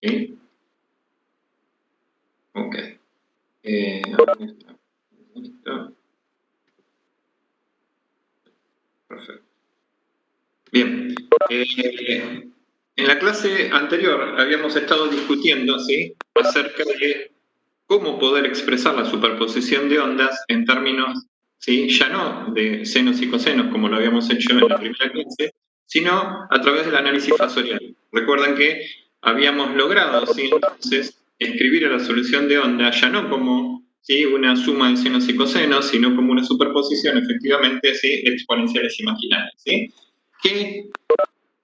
¿sí? Ok. Perfecto. Bien. En la clase anterior habíamos estado discutiendo, ¿sí?, acerca de cómo poder expresar la superposición de ondas en términos, ¿sí?, ya no de senos y cosenos, como lo habíamos hecho en la primera clase, sino a través del análisis fasorial. Recuerdan que habíamos logrado, ¿sí?, entonces escribir a la solución de onda ya no como, ¿sí?, una suma de senos y cosenos, sino como una superposición, efectivamente, ¿sí?, de exponenciales imaginarias, ¿sí? Que,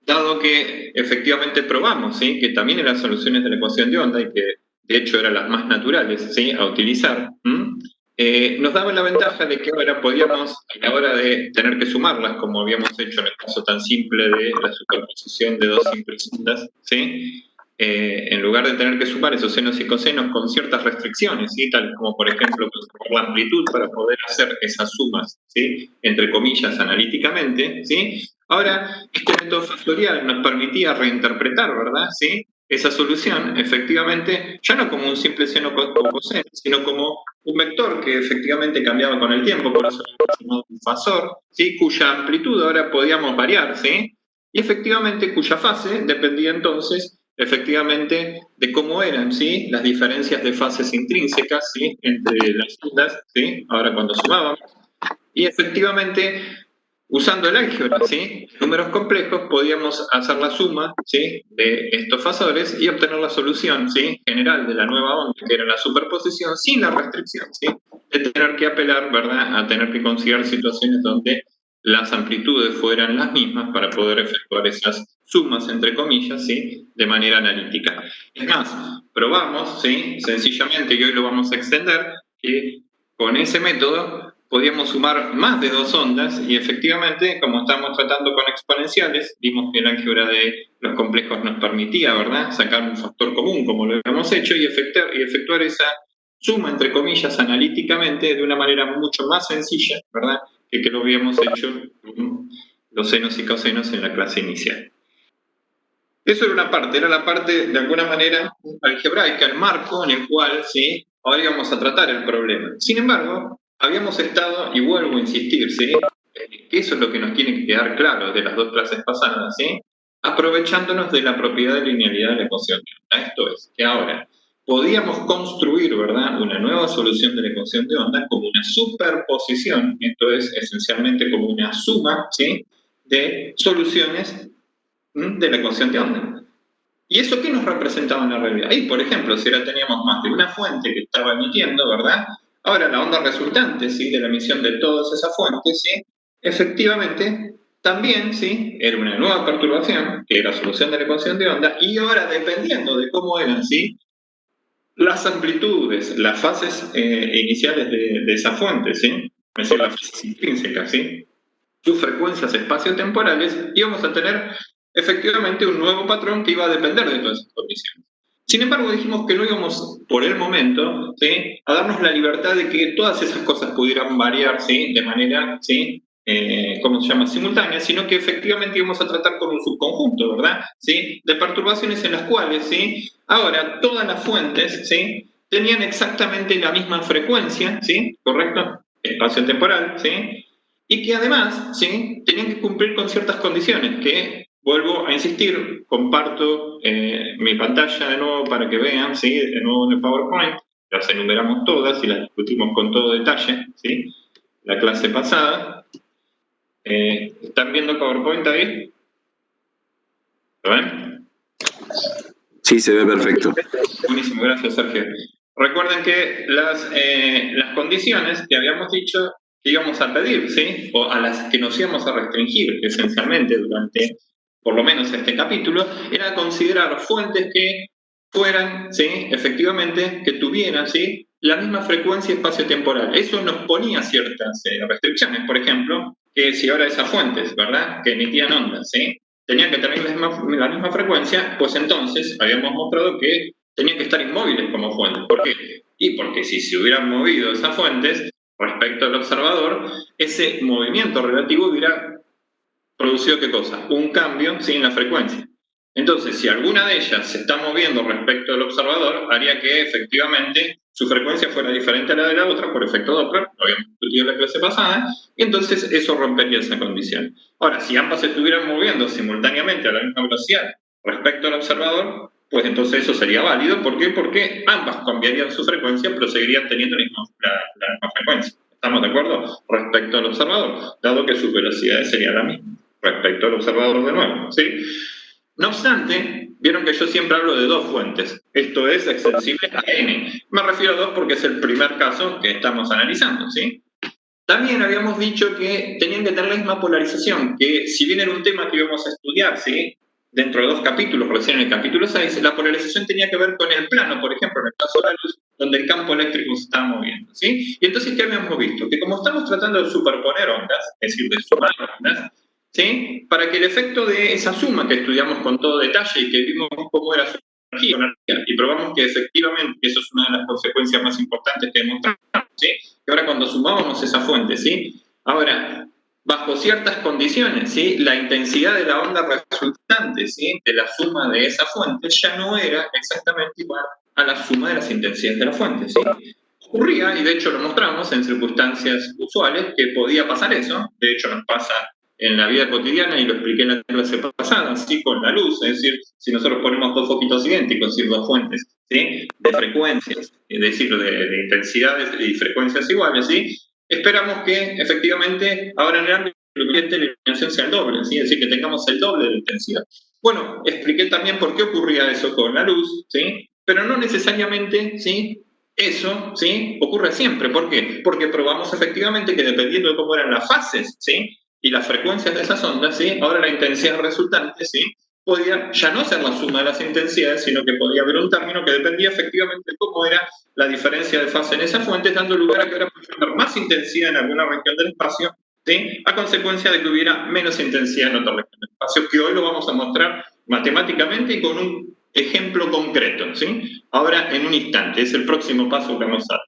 dado que efectivamente probamos, ¿sí?, que también eran soluciones de la ecuación de onda y que de hecho eran las más naturales, ¿sí?, a utilizar, nos daba la ventaja de que ahora podíamos, a la hora de tener que sumarlas, como habíamos hecho en el caso tan simple de la superposición de dos simples ondas, ¿sí?, en lugar de tener que sumar esos senos y cosenos con ciertas restricciones, ¿sí?, tal como por ejemplo la amplitud para poder hacer esas sumas, ¿sí?, entre comillas, analíticamente, ¿sí?, ahora este método factorial nos permitía reinterpretar, ¿verdad?, ¿sí?, esa solución, efectivamente, ya no como un simple seno o coseno, sino como un vector que efectivamente cambiaba con el tiempo, por eso lo llamamos un fasor, ¿sí?, cuya amplitud ahora podíamos variar, ¿sí?, y efectivamente cuya fase dependía entonces, efectivamente, de cómo eran, ¿sí?, las diferencias de fases intrínsecas, ¿sí?, entre las ondas, ¿sí?, ahora cuando sumábamos, y efectivamente, usando el álgebra, ¿sí?, números complejos, podíamos hacer la suma, ¿sí?, de estos fasores y obtener la solución, ¿sí?, general de la nueva onda, que era la superposición, sin la restricción, ¿sí?, de tener que apelar, ¿verdad?, a tener que considerar situaciones donde las amplitudes fueran las mismas para poder efectuar esas sumas, entre comillas, ¿sí?, de manera analítica. Es más, probamos, ¿sí?, sencillamente, y hoy lo vamos a extender, que con ese método podíamos sumar más de dos ondas y efectivamente, como estamos tratando con exponenciales, vimos que el álgebra de los complejos nos permitía, ¿verdad?, sacar un factor común como lo hemos hecho y efectuar esa suma, entre comillas, analíticamente de una manera mucho más sencilla, ¿verdad?, que lo habíamos hecho con los senos y cosenos en la clase inicial. Eso era una parte, era la parte de alguna manera algebraica, el marco en el cual, ¿sí?, ahora íbamos a tratar el problema. Sin embargo, habíamos estado, y vuelvo a insistir, ¿sí?, que eso es lo que nos tiene que quedar claro de las dos clases pasadas, ¿sí?, aprovechándonos de la propiedad de linealidad de la ecuación de onda. Esto es, que ahora podíamos construir, ¿verdad?, una nueva solución de la ecuación de onda como una superposición, esto es esencialmente como una suma, ¿sí?, de soluciones de la ecuación de onda. ¿Y eso qué nos representaba en la realidad? Y, por ejemplo, si ahora teníamos más de una fuente que estaba emitiendo, ¿verdad?, ahora la onda resultante, ¿sí?, de la emisión de todas esas fuentes, ¿sí?, efectivamente, también, ¿sí?, era una nueva perturbación, que era solución de la ecuación de onda, y ahora, dependiendo de cómo eran, ¿sí?, las amplitudes, las fases iniciales de esa fuente, ¿sí?, es decir, las fases intrínsecas, ¿sí?, sus frecuencias espaciotemporales, íbamos a tener efectivamente un nuevo patrón que iba a depender de todas esas condiciones. Sin embargo, dijimos que no íbamos, por el momento, ¿sí?, a darnos la libertad de que todas esas cosas pudieran variar, ¿sí?, de manera, ¿sí?, ¿cómo se llama?, simultánea, sino que efectivamente íbamos a tratar con un subconjunto, ¿verdad?, ¿sí?, de perturbaciones en las cuales, ¿sí?, ahora todas las fuentes, ¿sí?, tenían exactamente la misma frecuencia, ¿sí?, ¿correcto?, espacio-temporal, ¿sí?, y que además, ¿sí?, tenían que cumplir con ciertas condiciones que, vuelvo a insistir, comparto mi pantalla de nuevo para que vean, ¿sí?, de nuevo en el PowerPoint, las enumeramos todas y las discutimos con todo detalle, ¿sí?, la clase pasada. ¿Están viendo el PowerPoint ahí? ¿Lo ven? Sí, se ve perfecto. Buenísimo, gracias, Sergio. Recuerden que las condiciones que habíamos dicho que íbamos a pedir, ¿sí?, o a las que nos íbamos a restringir esencialmente durante por lo menos este capítulo, era considerar fuentes que fueran, ¿sí?, efectivamente, que tuvieran, ¿sí?, la misma frecuencia espacio-temporal. Eso nos ponía ciertas restricciones, por ejemplo, que si ahora esas fuentes, ¿verdad?, que emitían ondas, ¿sí?, tenían que tener la misma frecuencia, pues entonces habíamos mostrado que tenían que estar inmóviles como fuentes. ¿Por qué? Y porque si se hubieran movido esas fuentes respecto al observador, ese movimiento relativo hubiera producido ¿qué cosa? Un cambio, ¿sí?, en la frecuencia. Entonces, si alguna de ellas se está moviendo respecto al observador, haría que efectivamente su frecuencia fuera diferente a la de la otra por efecto Doppler, lo habíamos discutido en la clase pasada, y entonces eso rompería esa condición. Ahora, si ambas estuvieran moviendo simultáneamente a la misma velocidad respecto al observador, pues entonces eso sería válido. ¿Por qué? Porque ambas cambiarían su frecuencia, pero seguirían teniendo la misma frecuencia. ¿Estamos de acuerdo? Respecto al observador, dado que sus velocidades serían la misma respecto al observador de nuevo, ¿sí? No obstante, vieron que yo siempre hablo de dos fuentes. Esto es extensible a n. Me refiero a dos porque es el primer caso que estamos analizando, ¿sí? También habíamos dicho que tenían que tener la misma polarización, que si bien era un tema que íbamos a estudiar, ¿sí? Dentro de 2 capítulos, recién en el capítulo 6, la polarización tenía que ver con el plano, por ejemplo, en el caso de la luz, donde el campo eléctrico se estaba moviendo, ¿sí? Y entonces, ¿qué habíamos visto? Que como estamos tratando de superponer ondas, es decir, de sumar ondas, ¿sí? Para que el efecto de esa suma que estudiamos con todo detalle y que vimos cómo era su energía, y probamos que efectivamente eso es una de las consecuencias más importantes que demostramos, ¿sí? Que ahora cuando sumábamos esa fuente, ¿sí? Ahora, bajo ciertas condiciones, ¿sí? La intensidad de la onda resultante, ¿sí? De la suma de esa fuente ya no era exactamente igual a la suma de las intensidades de la fuente, ¿sí? Ocurría, y de hecho lo mostramos en circunstancias usuales, que podía pasar eso. De hecho nos pasa en la vida cotidiana, y lo expliqué en la clase pasada, ¿sí? Con la luz, es decir, si nosotros ponemos dos foquitos idénticos, es decir, dos fuentes, ¿sí? De frecuencias, es decir, de intensidades y frecuencias iguales, ¿sí? Esperamos que efectivamente ahora en el ámbito de la iluminación sea el doble, ¿sí? Es decir, que tengamos el doble de intensidad. Bueno, expliqué también por qué ocurría eso con la luz, ¿sí? Pero no necesariamente, ¿sí? Eso, ¿sí? Ocurre siempre. ¿Por qué? Porque probamos efectivamente que dependiendo de cómo eran las fases, ¿sí? Y las frecuencias de esas ondas, ¿sí? Ahora la intensidad resultante, ¿sí? Podía ya no ser la suma de las intensidades, sino que podía haber un término que dependía efectivamente de cómo era la diferencia de fase en esa fuente, dando lugar a que ahora pudiera haber más intensidad en alguna región del espacio, ¿sí? A consecuencia de que hubiera menos intensidad en otra región del espacio, que hoy lo vamos a mostrar matemáticamente y con un ejemplo concreto, ¿sí? Ahora en un instante, es el próximo paso que vamos a dar.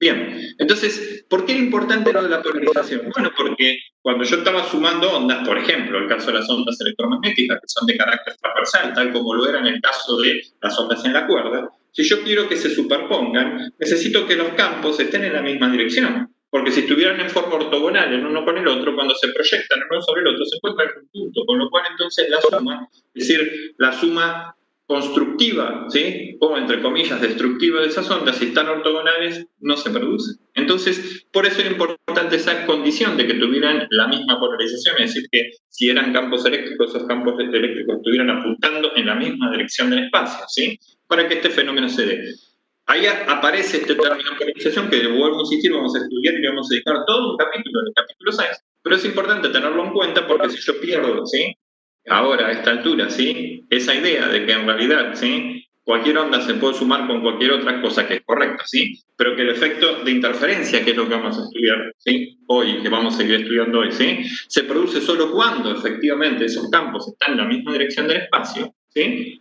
Bien, entonces, ¿por qué era importante lo de la polarización? Bueno, porque cuando yo estaba sumando ondas, por ejemplo, el caso de las ondas electromagnéticas, que son de carácter transversal, tal como lo era en el caso de las ondas en la cuerda, si yo quiero que se superpongan, necesito que los campos estén en la misma dirección. Porque si estuvieran en forma ortogonal el uno con el otro, cuando se proyectan el uno sobre el otro, se encuentran en un punto, con lo cual entonces la suma, es decir, la suma constructiva, ¿sí? O entre comillas destructiva de esas ondas, si están ortogonales, no se produce. Entonces, por eso era importante esa condición de que tuvieran la misma polarización, es decir, que si eran campos eléctricos, esos campos eléctricos estuvieran apuntando en la misma dirección del espacio, ¿sí? Para que este fenómeno se dé. Ahí aparece este término de polarización que, vuelvo a insistir, vamos a estudiar y vamos a dedicar todo un capítulo, el capítulo 6, pero es importante tenerlo en cuenta porque si yo pierdo, ¿sí? Ahora, a esta altura, ¿sí? Esa idea de que en realidad, ¿sí? Cualquier onda se puede sumar con cualquier otra cosa, que es correcta, ¿sí? Pero que el efecto de interferencia, que es lo que vamos a estudiar, ¿sí? Hoy, que vamos a seguir estudiando hoy, ¿sí? Se produce solo cuando efectivamente esos campos están en la misma dirección del espacio, ¿sí?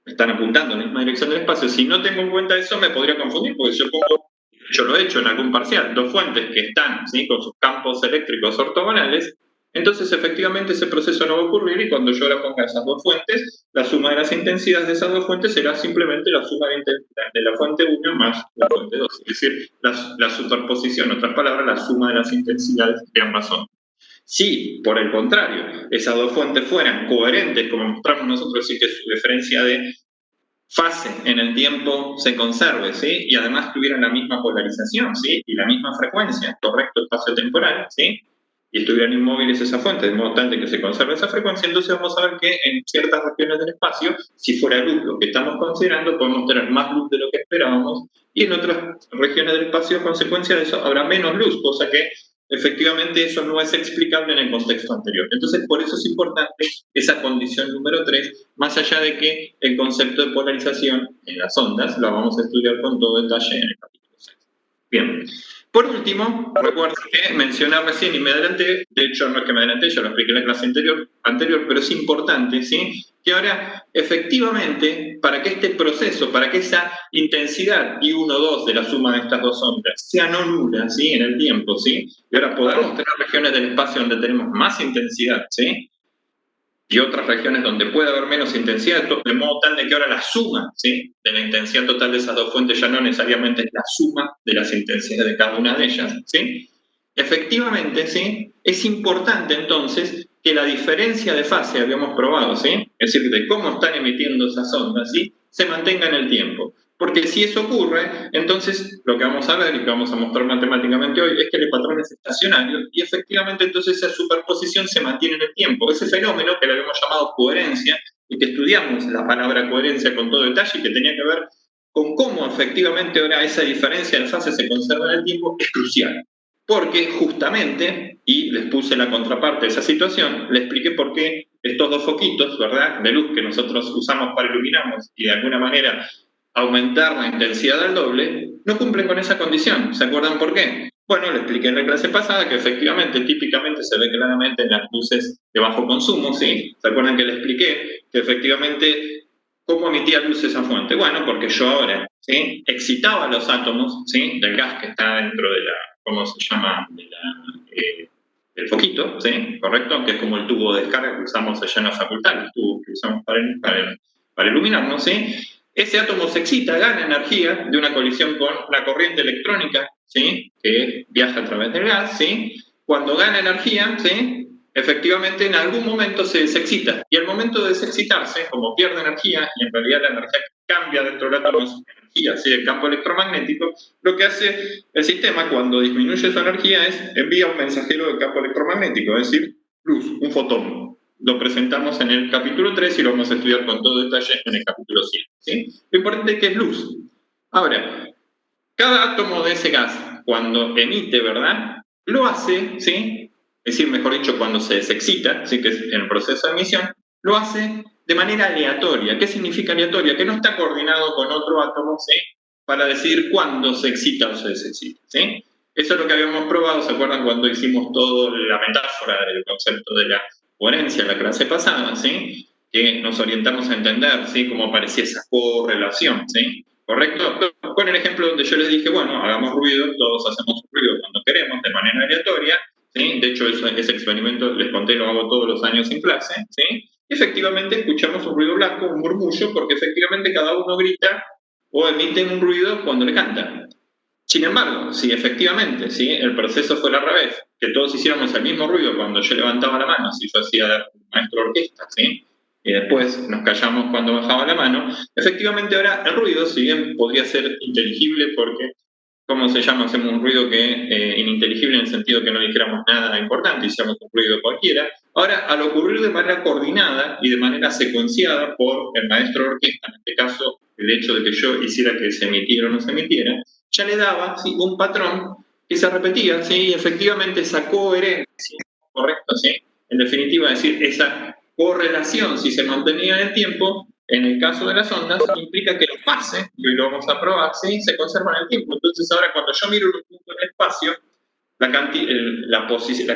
Están apuntando en la misma dirección del espacio. Si no tengo en cuenta eso, me podría confundir, porque yo lo he hecho en algún parcial, dos fuentes que están, ¿sí? Con sus campos eléctricos ortogonales, entonces efectivamente ese proceso no va a ocurrir, y cuando yo ahora ponga esas dos fuentes, la suma de las intensidades de esas dos fuentes será simplemente la suma de intensidad de la fuente 1 más la fuente 2, es decir, la superposición, en otras palabras, la suma de las intensidades de ambas ondas. Si, por el contrario, esas dos fuentes fueran coherentes, como mostramos nosotros, sí, que su diferencia de fase en el tiempo se conserve, ¿sí? Y además tuvieran la misma polarización, ¿sí? Y la misma frecuencia, correcto espacio-temporal, ¿sí? Y estuvieran inmóviles esas fuentes, de modo tal de que se conserve esa frecuencia, entonces vamos a ver que en ciertas regiones del espacio, si fuera luz lo que estamos considerando, podemos tener más luz de lo que esperábamos, y en otras regiones del espacio, a consecuencia de eso, habrá menos luz, cosa que efectivamente eso no es explicable en el contexto anterior. Entonces, por eso es importante esa condición número 3, más allá de que el concepto de polarización en las ondas lo vamos a estudiar con todo detalle en el capítulo 6. Bien. Por último, recuerden que mencioné recién y me adelanté, de hecho no es que me adelanté, ya lo expliqué en la clase anterior, pero es importante, ¿sí? Que ahora, efectivamente, para que este proceso, para que esa intensidad I1,2 de la suma de estas dos ondas sea no nula, ¿sí? En el tiempo, ¿sí? Y ahora podamos tener regiones del espacio donde tenemos más intensidad, ¿sí? y otras regiones donde puede haber menos intensidad, de modo tal de que ahora la suma, ¿sí?, de la intensidad total de esas dos fuentes ya no necesariamente es la suma de las intensidades de cada una de ellas, ¿sí? Efectivamente, ¿sí?, es importante entonces que la diferencia de fase, habíamos probado, ¿sí?, es decir, de cómo están emitiendo esas ondas, ¿sí?, se mantenga en el tiempo. Porque si eso ocurre, entonces lo que vamos a ver y que vamos a mostrar matemáticamente hoy es que el patrón es estacionario y efectivamente entonces esa superposición se mantiene en el tiempo. Ese fenómeno que le habíamos llamado coherencia y que estudiamos la palabra coherencia con todo detalle y que tenía que ver con cómo efectivamente ahora esa diferencia de fase se conserva en el tiempo es crucial. Porque justamente, y les puse la contraparte de esa situación, le expliqué por qué estos dos foquitos, ¿verdad?, de luz que nosotros usamos para iluminarnos y de alguna manera aumentar la intensidad al doble, no cumplen con esa condición. ¿Se acuerdan por qué? Bueno, le expliqué en la clase pasada que efectivamente, típicamente se ve claramente en las luces de bajo consumo, ¿sí? ¿Se acuerdan que le expliqué que efectivamente cómo emitía luz esa fuente? Bueno, porque yo ahora, ¿sí?, excitaba los átomos, ¿sí?, del gas que está dentro de la, ¿cómo se llama?, de la, del foquito, ¿sí?, ¿correcto? Que es como el tubo de descarga que usamos allá en la facultad, el tubo que usamos para iluminarnos, ¿sí? Ese átomo se excita, gana energía de una colisión con la corriente electrónica, ¿sí?, que viaja a través del gas, ¿sí? Cuando gana energía, ¿sí?, efectivamente en algún momento se desexcita. Y al momento de desexcitarse, como pierde energía, y en realidad la energía que cambia dentro del átomo es energía, ¿sí?, el campo electromagnético, lo que hace el sistema cuando disminuye su energía es envía un mensajero de campo electromagnético, es decir, luz, un fotón. Lo presentamos en el capítulo 3 y lo vamos a estudiar con todo detalle en el capítulo 7. ¿Sí? Lo importante es que es luz. Ahora, cada átomo de ese gas, cuando emite, ¿verdad?, lo hace, ¿sí?, es decir, mejor dicho, cuando se desexcita, ¿sí?, que es en el proceso de emisión, lo hace de manera aleatoria. ¿Qué significa aleatoria? Que no está coordinado con otro átomo, ¿sí?, para decidir cuándo se excita o se desexcita, ¿sí? Eso es lo que habíamos probado, ¿se acuerdan cuando hicimos toda la metáfora del concepto de la coherencia en la clase pasada, ¿sí?, que nos orientamos a entender, ¿sí?, cómo aparecía esa correlación, ¿sí? ¿Correcto? Con el ejemplo donde yo les dije, bueno, hagamos ruido, todos hacemos ruido cuando queremos, de manera aleatoria, ¿sí? De hecho, ese experimento, les conté, lo hago todos los años en clase, ¿sí? Efectivamente, escuchamos un ruido blanco, un murmullo, porque efectivamente cada uno grita o emite un ruido cuando le canta. Sin embargo, si efectivamente, ¿sí?, el proceso fuera al revés, que todos hiciéramos el mismo ruido cuando yo levantaba la mano, si yo hacía maestro de orquesta, ¿sí?, y después nos callamos cuando bajaba la mano, efectivamente ahora el ruido, si bien podría ser inteligible porque, ¿cómo se llama?, hacemos un ruido que ininteligible en el sentido que no dijéramos nada importante, hiciéramos un ruido cualquiera, ahora al ocurrir de manera coordinada y de manera secuenciada por el maestro de orquesta, en este caso el hecho de que yo hiciera que se emitiera o no se emitiera, ya le daba, ¿sí?, un patrón que se repetía, ¿sí?, y efectivamente esa coherencia, ¿correcto?, ¿sí?, en definitiva, es decir, esa correlación, si se mantenía en el tiempo, en el caso de las ondas, implica que la fase, y hoy lo vamos a probar, ¿sí?, se conserva en el tiempo. Entonces ahora cuando yo miro un punto en el espacio, la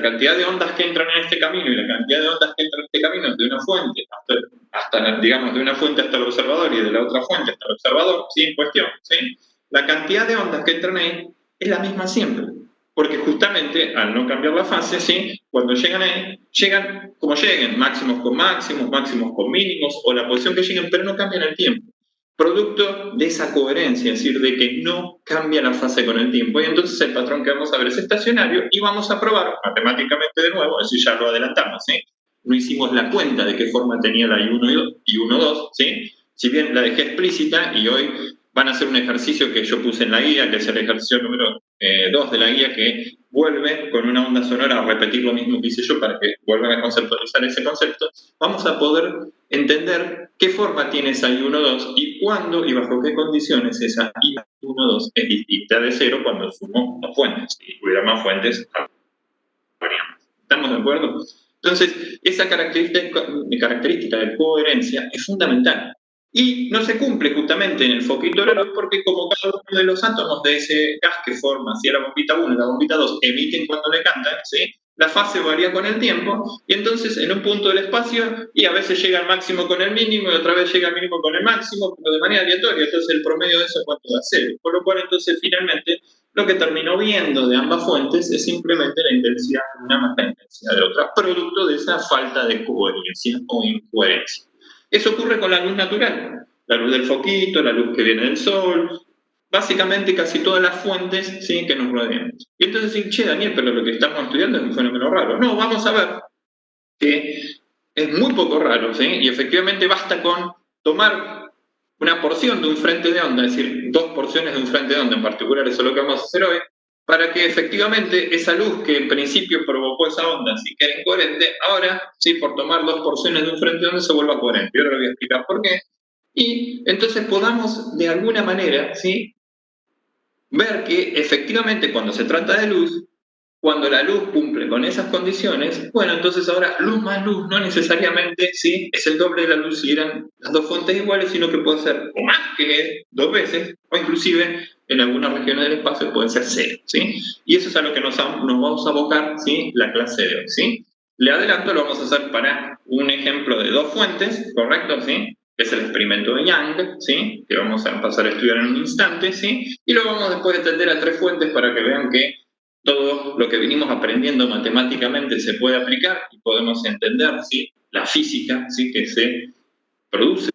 cantidad de ondas que entran en este camino y la cantidad de ondas que entran en este camino de una fuente hasta digamos, de una fuente hasta el observador y de la otra fuente hasta el observador, ¿sí?, en cuestión, ¿sí?, la cantidad de ondas que entran ahí es la misma siempre. Porque justamente al no cambiar la fase, ¿sí?, cuando llegan ahí, llegan como lleguen, máximos con mínimos, o la posición que lleguen, pero no cambian el tiempo. Producto de esa coherencia, es decir, de que no cambia la fase con el tiempo. Y entonces el patrón que vamos a ver es estacionario y vamos a probar matemáticamente de nuevo, eso ya lo adelantamos, ¿sí? No hicimos la cuenta de qué forma tenía la I1 y 1,2, ¿sí? Si bien la dejé explícita y hoy van a hacer un ejercicio que yo puse en la guía, que es el ejercicio número 2 de la guía, que vuelve con una onda sonora a repetir lo mismo que hice yo para que vuelvan a conceptualizar ese concepto. Vamos a poder entender qué forma tiene esa I1,2 y cuándo y bajo qué condiciones esa I1,2 es distinta de cero cuando sumo dos fuentes. Si tuviera más fuentes, variamos. ¿Estamos de acuerdo? Entonces, esa característica de coherencia es fundamental. Y no se cumple justamente en el foquito de la luz porque como cada uno de los átomos de ese gas que forma, si la bombita 1 y la bombita 2 emiten cuando le cantan, ¿sí?, la fase varía con el tiempo y entonces en un punto del espacio y a veces llega al máximo con el mínimo y otra vez llega al mínimo con el máximo, pero de manera aleatoria. Entonces el promedio de eso es cuánto da 0. Por lo cual entonces finalmente lo que terminó viendo de ambas fuentes es simplemente la intensidad de una más la intensidad de otra, producto de esa falta de coherencia o incoherencia. Eso ocurre con la luz natural, la luz del foquito, la luz que viene del sol, básicamente casi todas las fuentes, ¿sí?, que nos rodean. Y entonces dicen, che, Daniel, pero lo que estamos estudiando es un fenómeno raro. No, vamos a ver que es muy poco raro, ¿sí? Y efectivamente basta con tomar una porción de un frente de onda, es decir, 2 porciones de un frente de onda en particular, eso es lo que vamos a hacer hoy, para que efectivamente esa luz que en principio provocó esa onda, sí que era incoherente, ahora, sí, por tomar 2 porciones de un frente de onda se vuelva coherente. Yo ahora voy a explicar por qué. Y entonces podamos, de alguna manera, ¿sí?, ver que efectivamente cuando se trata de luz, cuando la luz cumple con esas condiciones, bueno, entonces ahora luz más luz no necesariamente, ¿sí?, es el doble de la luz si eran las dos fuentes iguales, sino que puede ser o más que 2 veces, o inclusive en algunas regiones del espacio puede ser 0, ¿sí? Y eso es a lo que nos vamos a abocar, ¿sí?, la clase de hoy, ¿sí? Le adelanto, lo vamos a hacer para un ejemplo de 2 fuentes, ¿correcto?, ¿sí?, que es el experimento de Young, ¿sí?, que vamos a pasar a estudiar en un instante, ¿sí?, y lo vamos después a extender a 3 fuentes para que vean que todo lo que venimos aprendiendo matemáticamente se puede aplicar y podemos entender, ¿sí?, la física, ¿sí?, que se produce.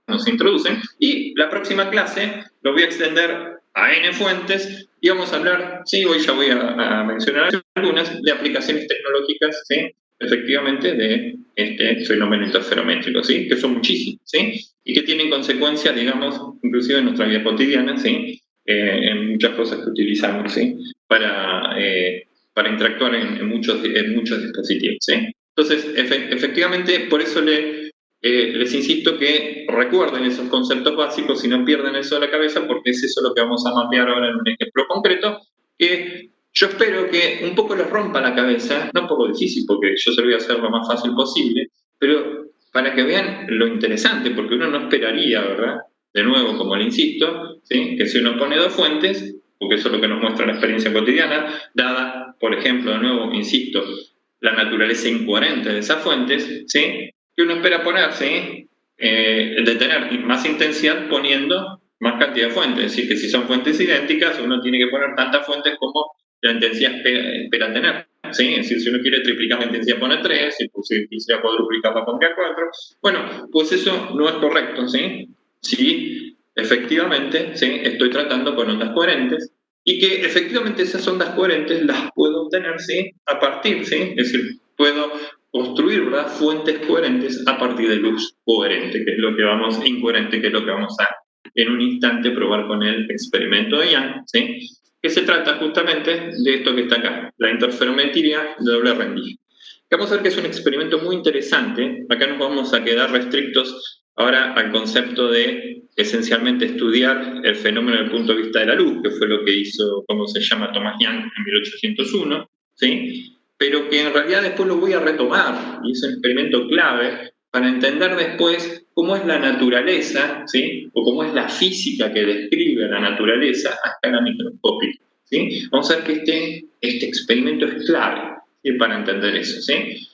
Nos introducen, y la próxima clase lo voy a extender a N fuentes y vamos a hablar, sí, hoy ya voy a mencionar algunas, de aplicaciones tecnológicas, ¿sí?, efectivamente de este fenómeno interferométrico, ¿sí?, que son muchísimos, ¿sí?, y que tienen consecuencias, digamos, inclusive en nuestra vida cotidiana, ¿sí?, en muchas cosas que utilizamos, ¿sí?, para interactuar en muchos dispositivos, ¿sí? Entonces, efectivamente, por eso les insisto que recuerden esos conceptos básicos y no pierdan eso de la cabeza, porque es eso lo que vamos a mapear ahora en un ejemplo concreto, que yo espero que un poco les rompa la cabeza, no un poco difícil, porque yo se lo voy a hacer lo más fácil posible, pero para que vean lo interesante, porque uno no esperaría, ¿verdad?, de nuevo, como le insisto, ¿sí?, que si uno pone 2 fuentes, porque eso es lo que nos muestra la experiencia cotidiana, dada, por ejemplo, de nuevo, insisto, la naturaleza incoherente de esas fuentes, ¿sí?, que uno espera poner, ¿sí?, de tener más intensidad poniendo más cantidad de fuentes. Es decir, que si son fuentes idénticas, uno tiene que poner tantas fuentes como la intensidad espera tener, ¿sí? Es decir, si uno quiere triplicar la intensidad, pone 3, si quisiera cuadruplicarla, pondría 4. Bueno, pues eso no es correcto, ¿sí? Si efectivamente, ¿sí?, estoy tratando con ondas coherentes, y que efectivamente esas ondas coherentes las puedo obtener, ¿sí?, a partir, ¿sí?, es decir, puedo construir, ¿verdad?, fuentes coherentes a partir de luz coherente, que es lo que incoherente, que es lo que vamos a en un instante probar con el experimento de Young, ¿sí?, que se trata justamente de esto que está acá, la interferometría de doble rendija. Vamos a ver que es un experimento muy interesante. Acá nos vamos a quedar restrictos ahora al concepto de esencialmente estudiar el fenómeno desde el punto de vista de la luz, que fue lo que hizo, como se llama, Thomas Young en 1801, ¿sí?, pero que en realidad después lo voy a retomar, y es un experimento clave para entender después cómo es la naturaleza, ¿sí?, o cómo es la física que describe la naturaleza a escala microscópica, ¿sí? Vamos a ver que este experimento es clave, ¿sí?, para entender eso, ¿sí?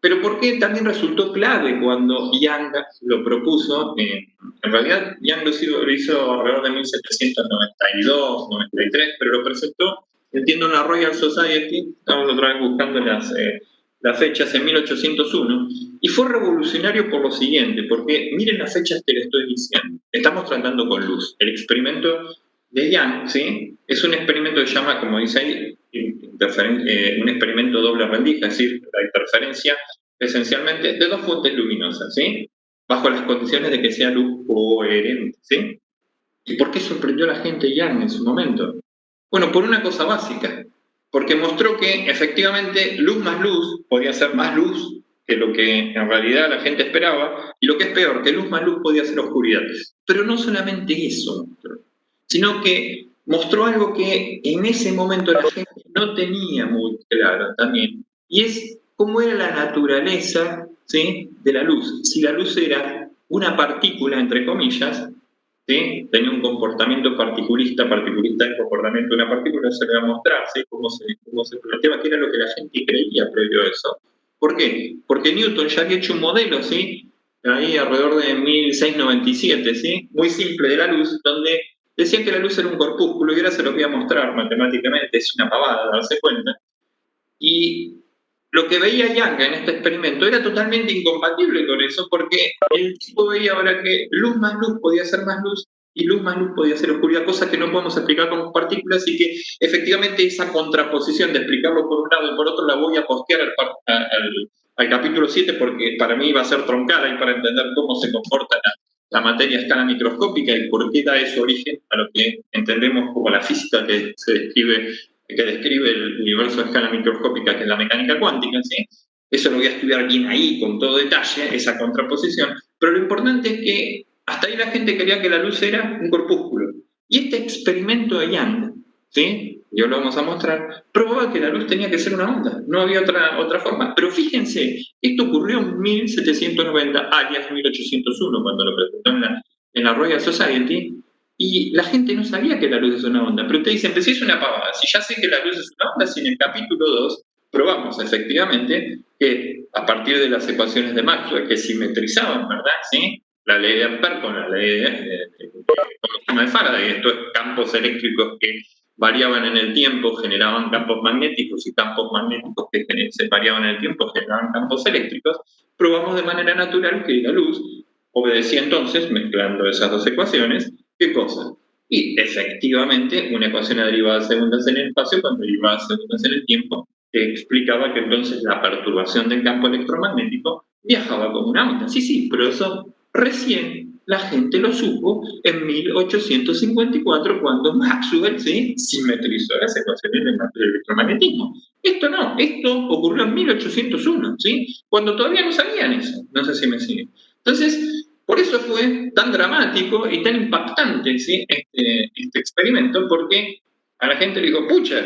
Pero ¿por qué también resultó clave cuando Young lo propuso? En realidad, Young lo hizo alrededor de 1792, 93, pero lo presentó, entiendo, en la Royal Society, estamos otra vez buscando las fechas, en 1801, y fue revolucionario por lo siguiente, porque miren las fechas que les estoy diciendo. Estamos tratando con luz. El experimento de Young, ¿sí?, es un experimento que se llama, como dice ahí, un experimento doble rendija, es decir, la interferencia esencialmente de 2 fuentes luminosas, ¿sí?, bajo las condiciones de que sea luz coherente, ¿sí? ¿Y por qué sorprendió a la gente Young en su momento? Bueno, por una cosa básica, porque mostró que efectivamente luz más luz podía ser más luz que lo que en realidad la gente esperaba, y lo que es peor, que luz más luz podía ser oscuridad. Pero no solamente eso, sino que mostró algo que en ese momento la gente no tenía muy claro también, y es cómo era la naturaleza, ¿sí?, de la luz. Si la luz era una partícula, entre comillas, ¿sí?, tenía un comportamiento particulista del comportamiento de una partícula, se le va a mostrar, ¿sí?, cómo se planteaba, que era lo que la gente creía previo a eso. ¿Por qué? Porque Newton ya había hecho un modelo, ¿sí?, ahí alrededor de 1697, ¿sí? Muy simple de la luz, donde decían que la luz era un corpúsculo, y ahora se lo voy a mostrar matemáticamente, es una pavada darse cuenta. Y lo que veía Young en este experimento era totalmente incompatible con eso, porque el tipo veía ahora que luz más luz podía ser más luz, y luz más luz podía ser oscuridad, cosa que no podemos explicar con partículas, y que efectivamente esa contraposición de explicarlo por un lado y por otro la voy a postear al capítulo 7, porque para mí va a ser troncada y para entender cómo se comporta la materia a escala microscópica y por qué da eso origen a lo que entendemos como la física que describe el universo a escala microscópica, que es la mecánica cuántica, ¿sí? Eso lo voy a estudiar bien ahí, con todo detalle, esa contraposición. Pero lo importante es que hasta ahí la gente creía que la luz era un corpúsculo. Y este experimento de Young, ¿sí? Y ahora lo vamos a mostrar, probaba que la luz tenía que ser una onda, no había otra forma. Pero fíjense, esto ocurrió en 1790, alias 1801, cuando lo presentó en la Royal Society, y la gente no sabía que la luz es una onda. Pero ustedes dicen, pues si es una pavada, si ya sé que la luz es una onda, si en el capítulo 2 probamos efectivamente que a partir de las ecuaciones de Maxwell que simetrizaban, ¿verdad? ¿Sí? La ley de Ampère con la ley de Faraday, estos campos eléctricos que variaban en el tiempo, generaban campos magnéticos, y campos magnéticos que se variaban en el tiempo, generaban campos eléctricos, probamos de manera natural que la luz obedecía entonces, mezclando esas dos ecuaciones, ¿qué cosa? Y efectivamente, una ecuación a derivadas segundas en el espacio con derivadas segundas en el tiempo, que explicaba que entonces la perturbación del campo electromagnético viajaba como una onda. Sí, pero eso recién la gente lo supo en 1854, cuando Maxwell, ¿sí?, simetrizó las ecuaciones del electromagnetismo. Esto no, esto ocurrió en 1801, ¿sí?, cuando todavía no sabían eso. No sé si me siguen. Entonces, por eso fue tan dramático y tan impactante, ¿sí?, este experimento, porque a la gente le dijo, pucha,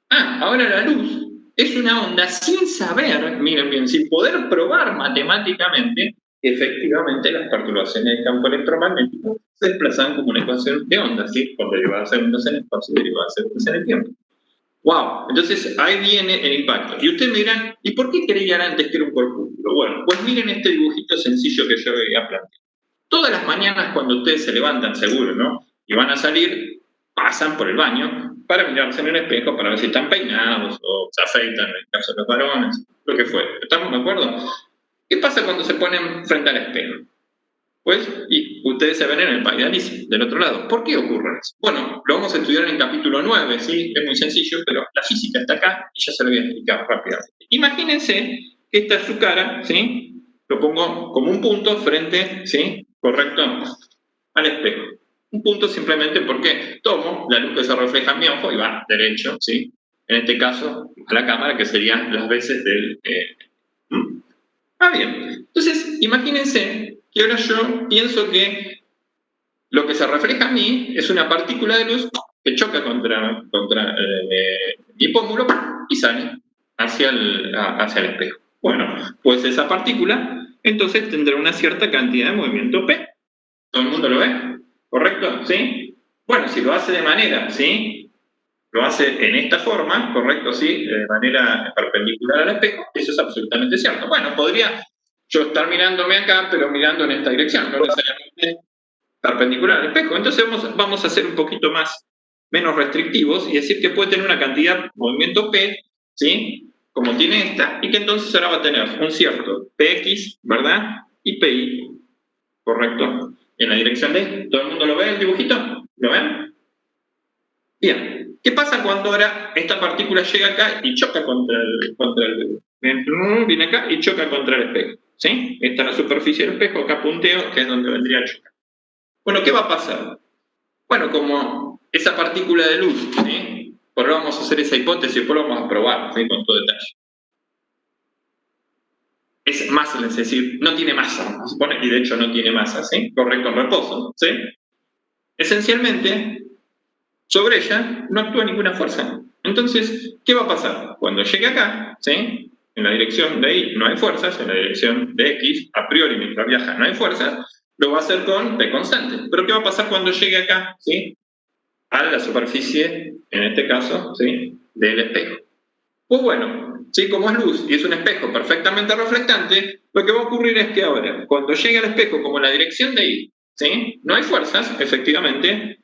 ahora la luz es una onda, sin saber, miren bien, sin poder probar matemáticamente que efectivamente las perturbaciones del campo electromagnético se desplazaban como una ecuación de onda, ¿sí?, con derivadas segundas en el espacio y derivadas segundas en el tiempo. ¡Wow! Entonces ahí viene el impacto. Y ustedes me dirán, ¿y por qué creían antes que era un corpúsculo? Bueno, pues miren este dibujito sencillo que yo había planteado. Todas las mañanas cuando ustedes se levantan, seguro, ¿no?, y van a salir, pasan por el baño para mirarse en el espejo para ver si están peinados o se afeitan, en el caso de los varones, lo que fuera. ¿Estamos de acuerdo? ¿Qué pasa cuando se ponen frente al espejo? Pues, y ustedes se ven en el paidalismo, del otro lado. ¿Por qué ocurre eso? Bueno, lo vamos a estudiar en el capítulo 9, ¿sí? Es muy sencillo, pero la física está acá y ya se lo voy a explicar rápidamente. Imagínense que esta es su cara, ¿sí? Lo pongo como un punto frente, ¿sí?, correcto, al espejo. Un punto simplemente porque tomo la luz que se refleja en mi ojo y va derecho, ¿sí?, en este caso a la cámara, que serían las veces del... bien, entonces imagínense que ahora yo pienso que lo que se refleja a mí es una partícula de luz que choca contra mi pómulo y sale hacia el espejo. Bueno, pues esa partícula entonces tendrá una cierta cantidad de movimiento P. ¿Todo el mundo lo ve? ¿Correcto? ¿Sí? Bueno, si lo hace de manera, ¿sí?, lo hace en esta forma, ¿correcto? Sí, de manera perpendicular al espejo, eso es absolutamente cierto. Bueno, podría yo estar mirándome acá, pero mirando en esta dirección, no necesariamente perpendicular al espejo. Entonces vamos a ser un poquito menos restrictivos y decir que puede tener una cantidad de movimiento P, ¿sí?, como tiene esta, y que entonces ahora va a tener un cierto PX, ¿verdad?, y PY, ¿correcto?, en la dirección de... ¿Todo el mundo lo ve el dibujito? ¿Lo ven? Bien. ¿Qué pasa cuando ahora esta partícula llega acá y choca contra el viene acá y choca contra el espejo? ¿Sí? Esta es la superficie del espejo, acá punteo, que es donde vendría a chocar. Bueno, ¿qué va a pasar? Bueno, como esa partícula de luz, ¿sí?, por ahora vamos a hacer esa hipótesis y después lo vamos a probar, ¿sí?, con todo detalle. Es masa, es decir, no tiene masa, se supone, y de hecho no tiene masa, ¿sí?, correcto, en reposo, ¿sí? Esencialmente, sobre ella no actúa ninguna fuerza. Entonces, ¿qué va a pasar? Cuando llegue acá, ¿sí?, en la dirección de Y no hay fuerzas, en la dirección de X, a priori mientras viaja no hay fuerzas, lo va a hacer con P constante. Pero ¿qué va a pasar cuando llegue acá, ¿sí?, a la superficie, en este caso, ¿sí?, del espejo? Pues bueno, ¿sí? Como es luz y es un espejo perfectamente reflectante, lo que va a ocurrir es que ahora, cuando llegue al espejo como la dirección de I, ¿sí? No hay fuerzas, efectivamente,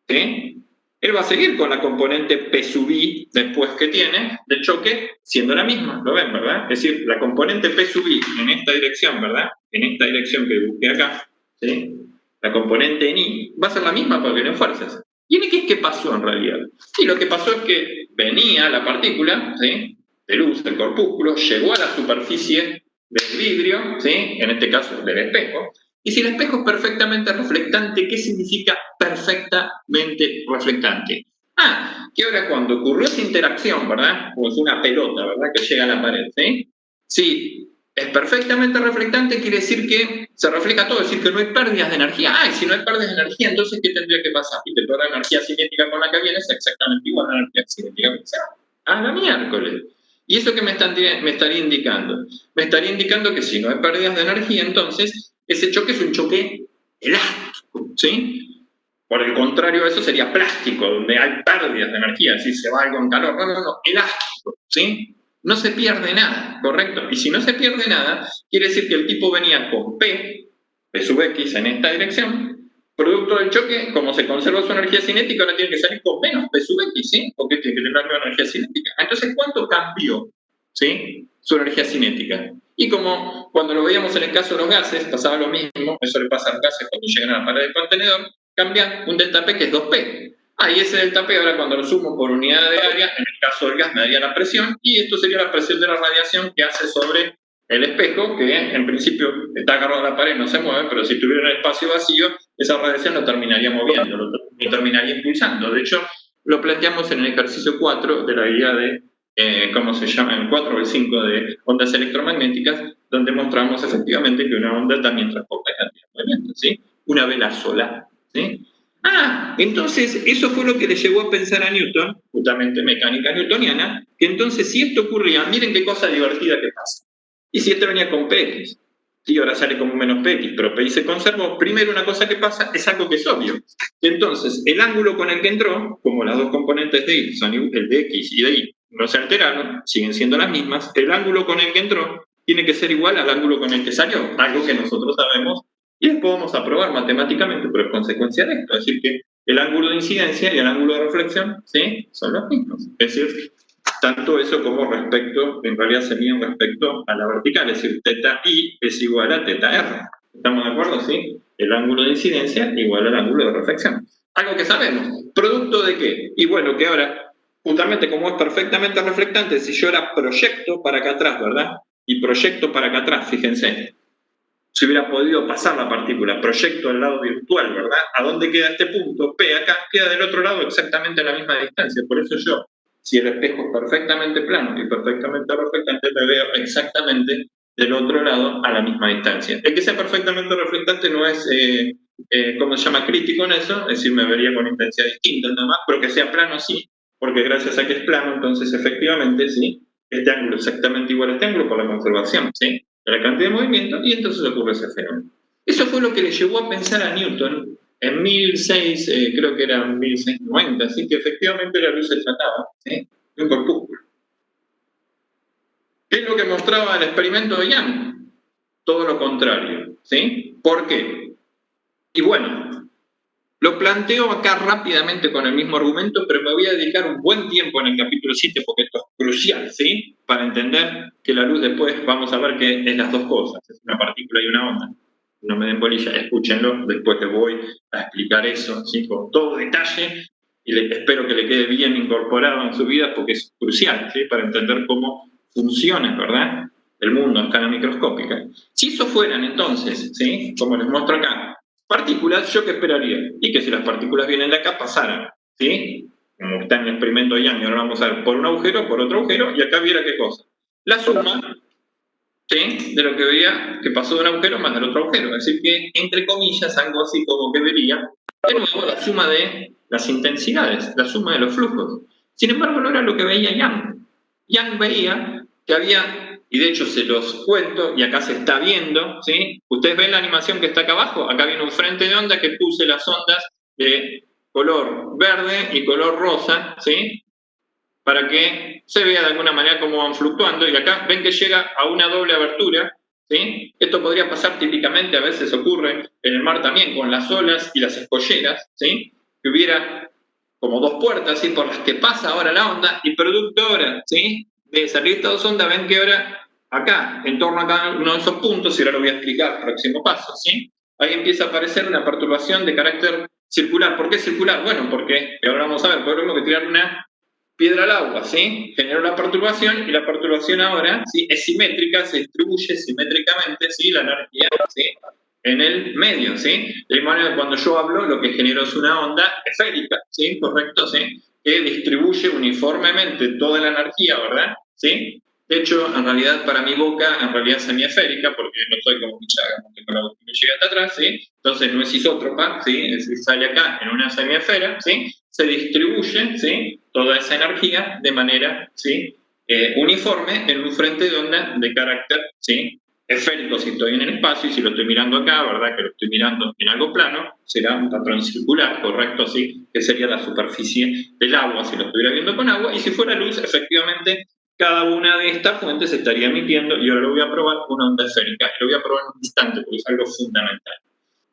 ¿sí? Él va a seguir con la componente P sub I después que tiene del choque, siendo la misma, ¿lo ven, verdad? Es decir, la componente P sub I en esta dirección, ¿verdad? En esta dirección que busqué acá, ¿sí? La componente en I va a ser la misma porque no hay fuerzas. ¿Y en qué pasó en realidad? Sí, lo que pasó es que venía la partícula, ¿sí? De luz, del corpúsculo, llegó a la superficie del vidrio, ¿sí? En este caso del espejo. Y si el espejo es perfectamente reflectante, ¿qué significa perfectamente reflectante? Que ahora cuando ocurrió esa interacción, ¿verdad? Como es una pelota, ¿verdad? Que llega a la pared, ¿sí? Si es perfectamente reflectante, quiere decir que se refleja todo, es decir, que no hay pérdidas de energía. Y si no hay pérdidas de energía, entonces, ¿qué tendría que pasar? Y que toda la energía cinética con la que viene es exactamente igual a la energía cinética que se va. A la miércoles. ¿Y eso qué me estaría indicando? Me estaría indicando que si no hay pérdidas de energía, entonces ese choque es un choque elástico, ¿sí? Por el contrario, eso sería plástico, donde hay pérdidas de energía, si se va algo en calor. No, elástico, ¿sí? No se pierde nada, ¿correcto? Y si no se pierde nada, quiere decir que el tipo venía con P sub X en esta dirección, producto del choque, como se conserva su energía cinética, ahora tiene que salir con menos P sub X, ¿sí? Porque tiene que tener la energía cinética. Entonces, ¿cuánto cambió, ¿sí? Su energía cinética? Y como cuando lo veíamos en el caso de los gases, pasaba lo mismo, eso le pasa a los gases cuando llegan a la pared del contenedor, cambia un delta P que es 2P. Y ese delta P ahora cuando lo sumo por unidad de área, en el caso del gas me daría la presión, y esto sería la presión de la radiación que hace sobre el espejo, que en principio está agarrado a la pared, no se mueve, pero si tuviera un espacio vacío, esa radiación lo terminaría moviendo, lo terminaría impulsando. De hecho, lo planteamos en el ejercicio 4 de la guía de, ¿cómo se llama? El 4 o el 5 de ondas electromagnéticas, donde mostramos efectivamente que una onda también transporta cantidad de movimiento, ¿sí? Una vela sola, ¿sí? Entonces eso fue lo que le llevó a pensar a Newton, justamente mecánica newtoniana, que entonces si esto ocurría, miren qué cosa divertida que pasa. Y si esto venía con Px, sí, ahora sale como menos Px, pero Px se conservó, primero una cosa que pasa es algo que es obvio. Entonces, el ángulo con el que entró, como las dos componentes de Y, son el de X y de Y, no se alteraron, siguen siendo las mismas, el ángulo con el que entró tiene que ser igual al ángulo con el que salió, algo que nosotros sabemos y después vamos a probar matemáticamente, pero es consecuencia de esto. Es decir, que el ángulo de incidencia y el ángulo de reflexión, ¿sí? Son los mismos. Es decir, tanto eso como respecto, en realidad serían respecto a la vertical, es decir, teta I es igual a teta R. ¿Estamos de acuerdo? ¿Sí? El ángulo de incidencia igual al ángulo de reflexión. Algo que sabemos. ¿Producto de qué? Y bueno, que ahora, justamente como es perfectamente reflectante, si yo ahora proyecto para acá atrás, ¿verdad? Y proyecto para acá atrás, fíjense, si hubiera podido pasar la partícula, proyecto al lado virtual, ¿verdad? ¿A dónde queda este punto? P acá, queda del otro lado exactamente a la misma distancia. Por eso yo, si el espejo es perfectamente plano y perfectamente reflectante, me veo exactamente del otro lado a la misma distancia. El que sea perfectamente reflectante no es, ¿cómo se llama? Crítico en eso, es decir, me vería con intensidad distinta nada más, pero que sea plano sí, porque gracias a que es plano, entonces efectivamente, sí, este ángulo es exactamente igual a este ángulo por la conservación, ¿sí? De la cantidad de movimiento, y entonces ocurre ese fenómeno. Eso fue lo que le llevó a pensar a Newton en 1600, creo que era 1690, así que efectivamente la luz se trataba, ¿sí? De un corpúsculo. ¿Qué es lo que mostraba el experimento de Young? Todo lo contrario, ¿sí? ¿Por qué? Y bueno, lo planteo acá rápidamente con el mismo argumento, pero me voy a dedicar un buen tiempo en el capítulo 7 porque esto es crucial, ¿sí? Para entender que la luz después vamos a ver que es las dos cosas, es una partícula y una onda. No me den bolilla, escúchenlo, después les voy a explicar eso, ¿sí? Con todo detalle y espero que le quede bien incorporado en su vida porque es crucial, ¿sí? Para entender cómo funciona, ¿verdad? El mundo a escala microscópica. Si eso fueran entonces, ¿sí? Como les muestro acá, partículas, ¿yo qué esperaría? Y que si las partículas vienen de acá, pasaran, ¿sí? Como está en el experimento de Young, ahora vamos a ver por un agujero, por otro agujero, y acá viera qué cosa. La suma, ¿sí? De lo que veía que pasó de un agujero más del otro agujero. Es decir, que, entre comillas, algo así como que vería, de nuevo, la suma de las intensidades, la suma de los flujos. Sin embargo, no era lo que veía Young. Young veía que había, y de hecho se los cuento, y acá se está viendo, ¿sí? Ustedes ven la animación que está acá abajo, acá viene un frente de onda que puse las ondas de color verde y color rosa, ¿sí? para que se vea de alguna manera cómo van fluctuando. Y acá ven que llega a una doble abertura, ¿sí? Esto podría pasar típicamente, a veces ocurre en el mar también, con las olas y las escolleras, ¿sí? Que hubiera como dos puertas, ¿sí? Por las que pasa ahora la onda, y producto ahora, ¿sí? De salir estas dos ondas, ven que ahora acá, en torno a cada uno de esos puntos, y ahora lo voy a explicar el próximo paso, ¿sí? Ahí empieza a aparecer una perturbación de carácter circular. ¿Por qué circular? Bueno, porque, ahora vamos a ver, podemos que tirar una piedra al agua, ¿sí? Generó la perturbación, y la perturbación ahora, ¿sí? Es simétrica, se distribuye simétricamente, ¿sí? La energía, ¿sí? En el medio, ¿sí? De manera que cuando yo hablo, lo que genero es una onda esférica, ¿sí? Correcto, ¿sí? Que distribuye uniformemente toda la energía, ¿verdad? ¿Sí? De hecho, en realidad, para mi boca, en realidad es semiesférica, porque no soy como Michaga, no tengo la boca que me llega hasta atrás, ¿sí? Entonces no es isótropa, ¿sí? Sale acá en una semiesfera, ¿sí? Se distribuye, ¿sí? Toda esa energía de manera, ¿sí? Uniforme en un frente de onda de carácter, ¿sí? Esférico si estoy en el espacio, y si lo estoy mirando acá, ¿verdad? Que lo estoy mirando en algo plano, será un patrón circular, correcto, ¿sí? Que sería la superficie del agua si lo estuviera viendo con agua, y si fuera luz, efectivamente, cada una de estas fuentes estaría emitiendo, y ahora lo voy a probar, una onda esférica. Lo voy a probar en un instante porque es algo fundamental.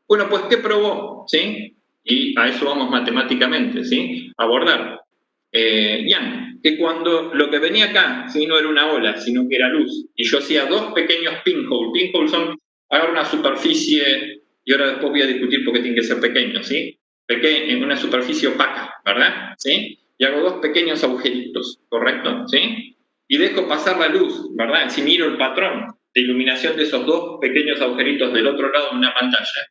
Bueno, pues, ¿qué probó? ¿Sí? Y a eso vamos matemáticamente, ¿sí? A abordar. Yang, que cuando lo que venía acá, ¿sí? No era una ola, sino que era luz, y yo hacía dos pequeños pinholes. Pinholes son, agarro una superficie, y ahora después voy a discutir por qué tienen que ser pequeños, ¿sí? En una superficie opaca, ¿verdad? ¿Sí? Y hago dos pequeños agujeritos, ¿correcto? ¿Sí? Y dejo pasar la luz, ¿verdad? Si miro el patrón de iluminación de esos dos pequeños agujeritos del otro lado de una pantalla,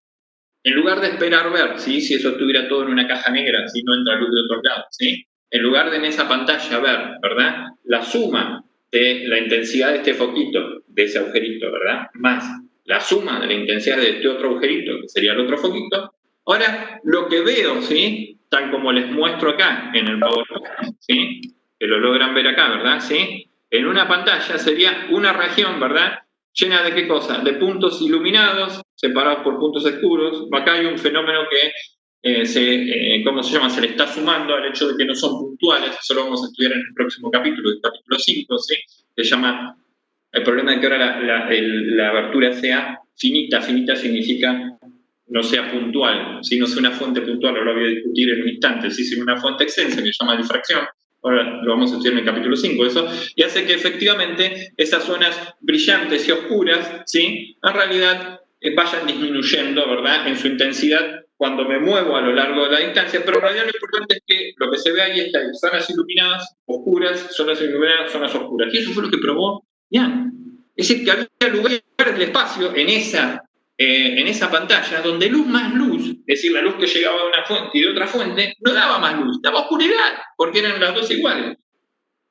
en lugar de esperar ver, ¿sí? Si eso estuviera todo en una caja negra, si no entra luz de otro lado, ¿sí? En lugar de en esa pantalla ver, ¿verdad? La suma de la intensidad de este foquito, de ese agujerito, ¿verdad? Más la suma de la intensidad de este otro agujerito, que sería el otro foquito. Ahora, lo que veo, ¿sí? Tal como les muestro acá en el PowerPoint, ¿sí? Que lo logran ver acá, ¿verdad? ¿Sí? En una pantalla sería una región, ¿verdad? Llena de qué cosa? De puntos iluminados, separados por puntos oscuros. Acá hay un fenómeno que ¿cómo se llama? Se le está sumando al hecho de que no son puntuales. Eso lo vamos a estudiar en el próximo capítulo, el capítulo 5, ¿sí? Se llama el problema de que ahora la abertura sea finita. Finita significa no sea puntual, si no sea una fuente puntual, ahora lo voy a discutir en un instante, si es una fuente extensa que se llama difracción. Ahora lo vamos a estudiar en el capítulo 5, eso, y hace que efectivamente esas zonas brillantes y oscuras, ¿sí? En realidad vayan disminuyendo, ¿verdad?, en su intensidad cuando me muevo a lo largo de la distancia, pero en realidad lo importante es que lo que se ve ahí es que hay zonas iluminadas, oscuras, zonas iluminadas, zonas oscuras. Y eso fue lo que probó Yang. Es decir, que había lugares del espacio en esa pantalla donde luz más luz, es decir, la luz que llegaba de una fuente y de otra fuente, no daba más luz, daba oscuridad, porque eran las dos iguales.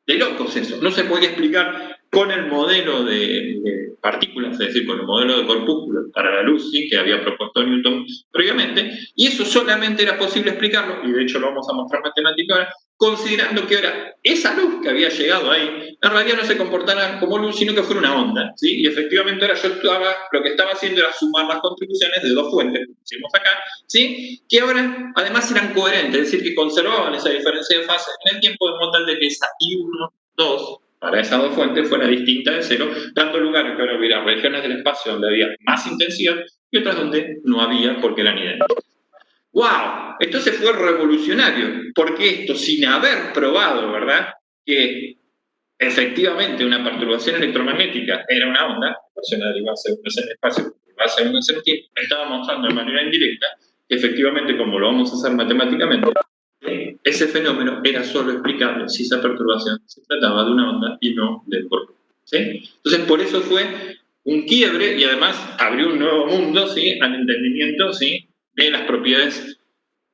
De locos eso. No se podía explicar con el modelo de partículas, es decir, con el modelo de corpúsculos para la luz, ¿sí? Que había propuesto Newton previamente, y eso solamente era posible explicarlo, y de hecho lo vamos a mostrar matemáticamente ahora, considerando que ahora esa luz que había llegado ahí, en realidad no se comportara como luz, sino que fuera una onda, ¿sí? Y efectivamente ahora lo que estaba haciendo era sumar las contribuciones de dos fuentes, como hicimos acá, ¿sí? Que ahora además eran coherentes, es decir, que conservaban esa diferencia de fase en el tiempo, de modo tal de que esa I1, 2, para esas dos fuentes fuera distinta de cero, dando lugar a que ahora hubiera regiones del espacio donde había más intensidad y otras donde no había porque eran idénticas. ¡Wow! Entonces fue revolucionario, porque esto, sin haber probado, ¿verdad?, que efectivamente una perturbación electromagnética era una onda, la derivada según en el espacio, derivada según en el tiempo, estaba mostrando de manera indirecta que efectivamente, como lo vamos a hacer matemáticamente, ese fenómeno era solo explicable si esa perturbación se trataba de una onda y no del cuerpo, ¿sí? Entonces, por eso fue un quiebre, y además abrió un nuevo mundo, ¿sí?, al entendimiento, ¿sí?, de las propiedades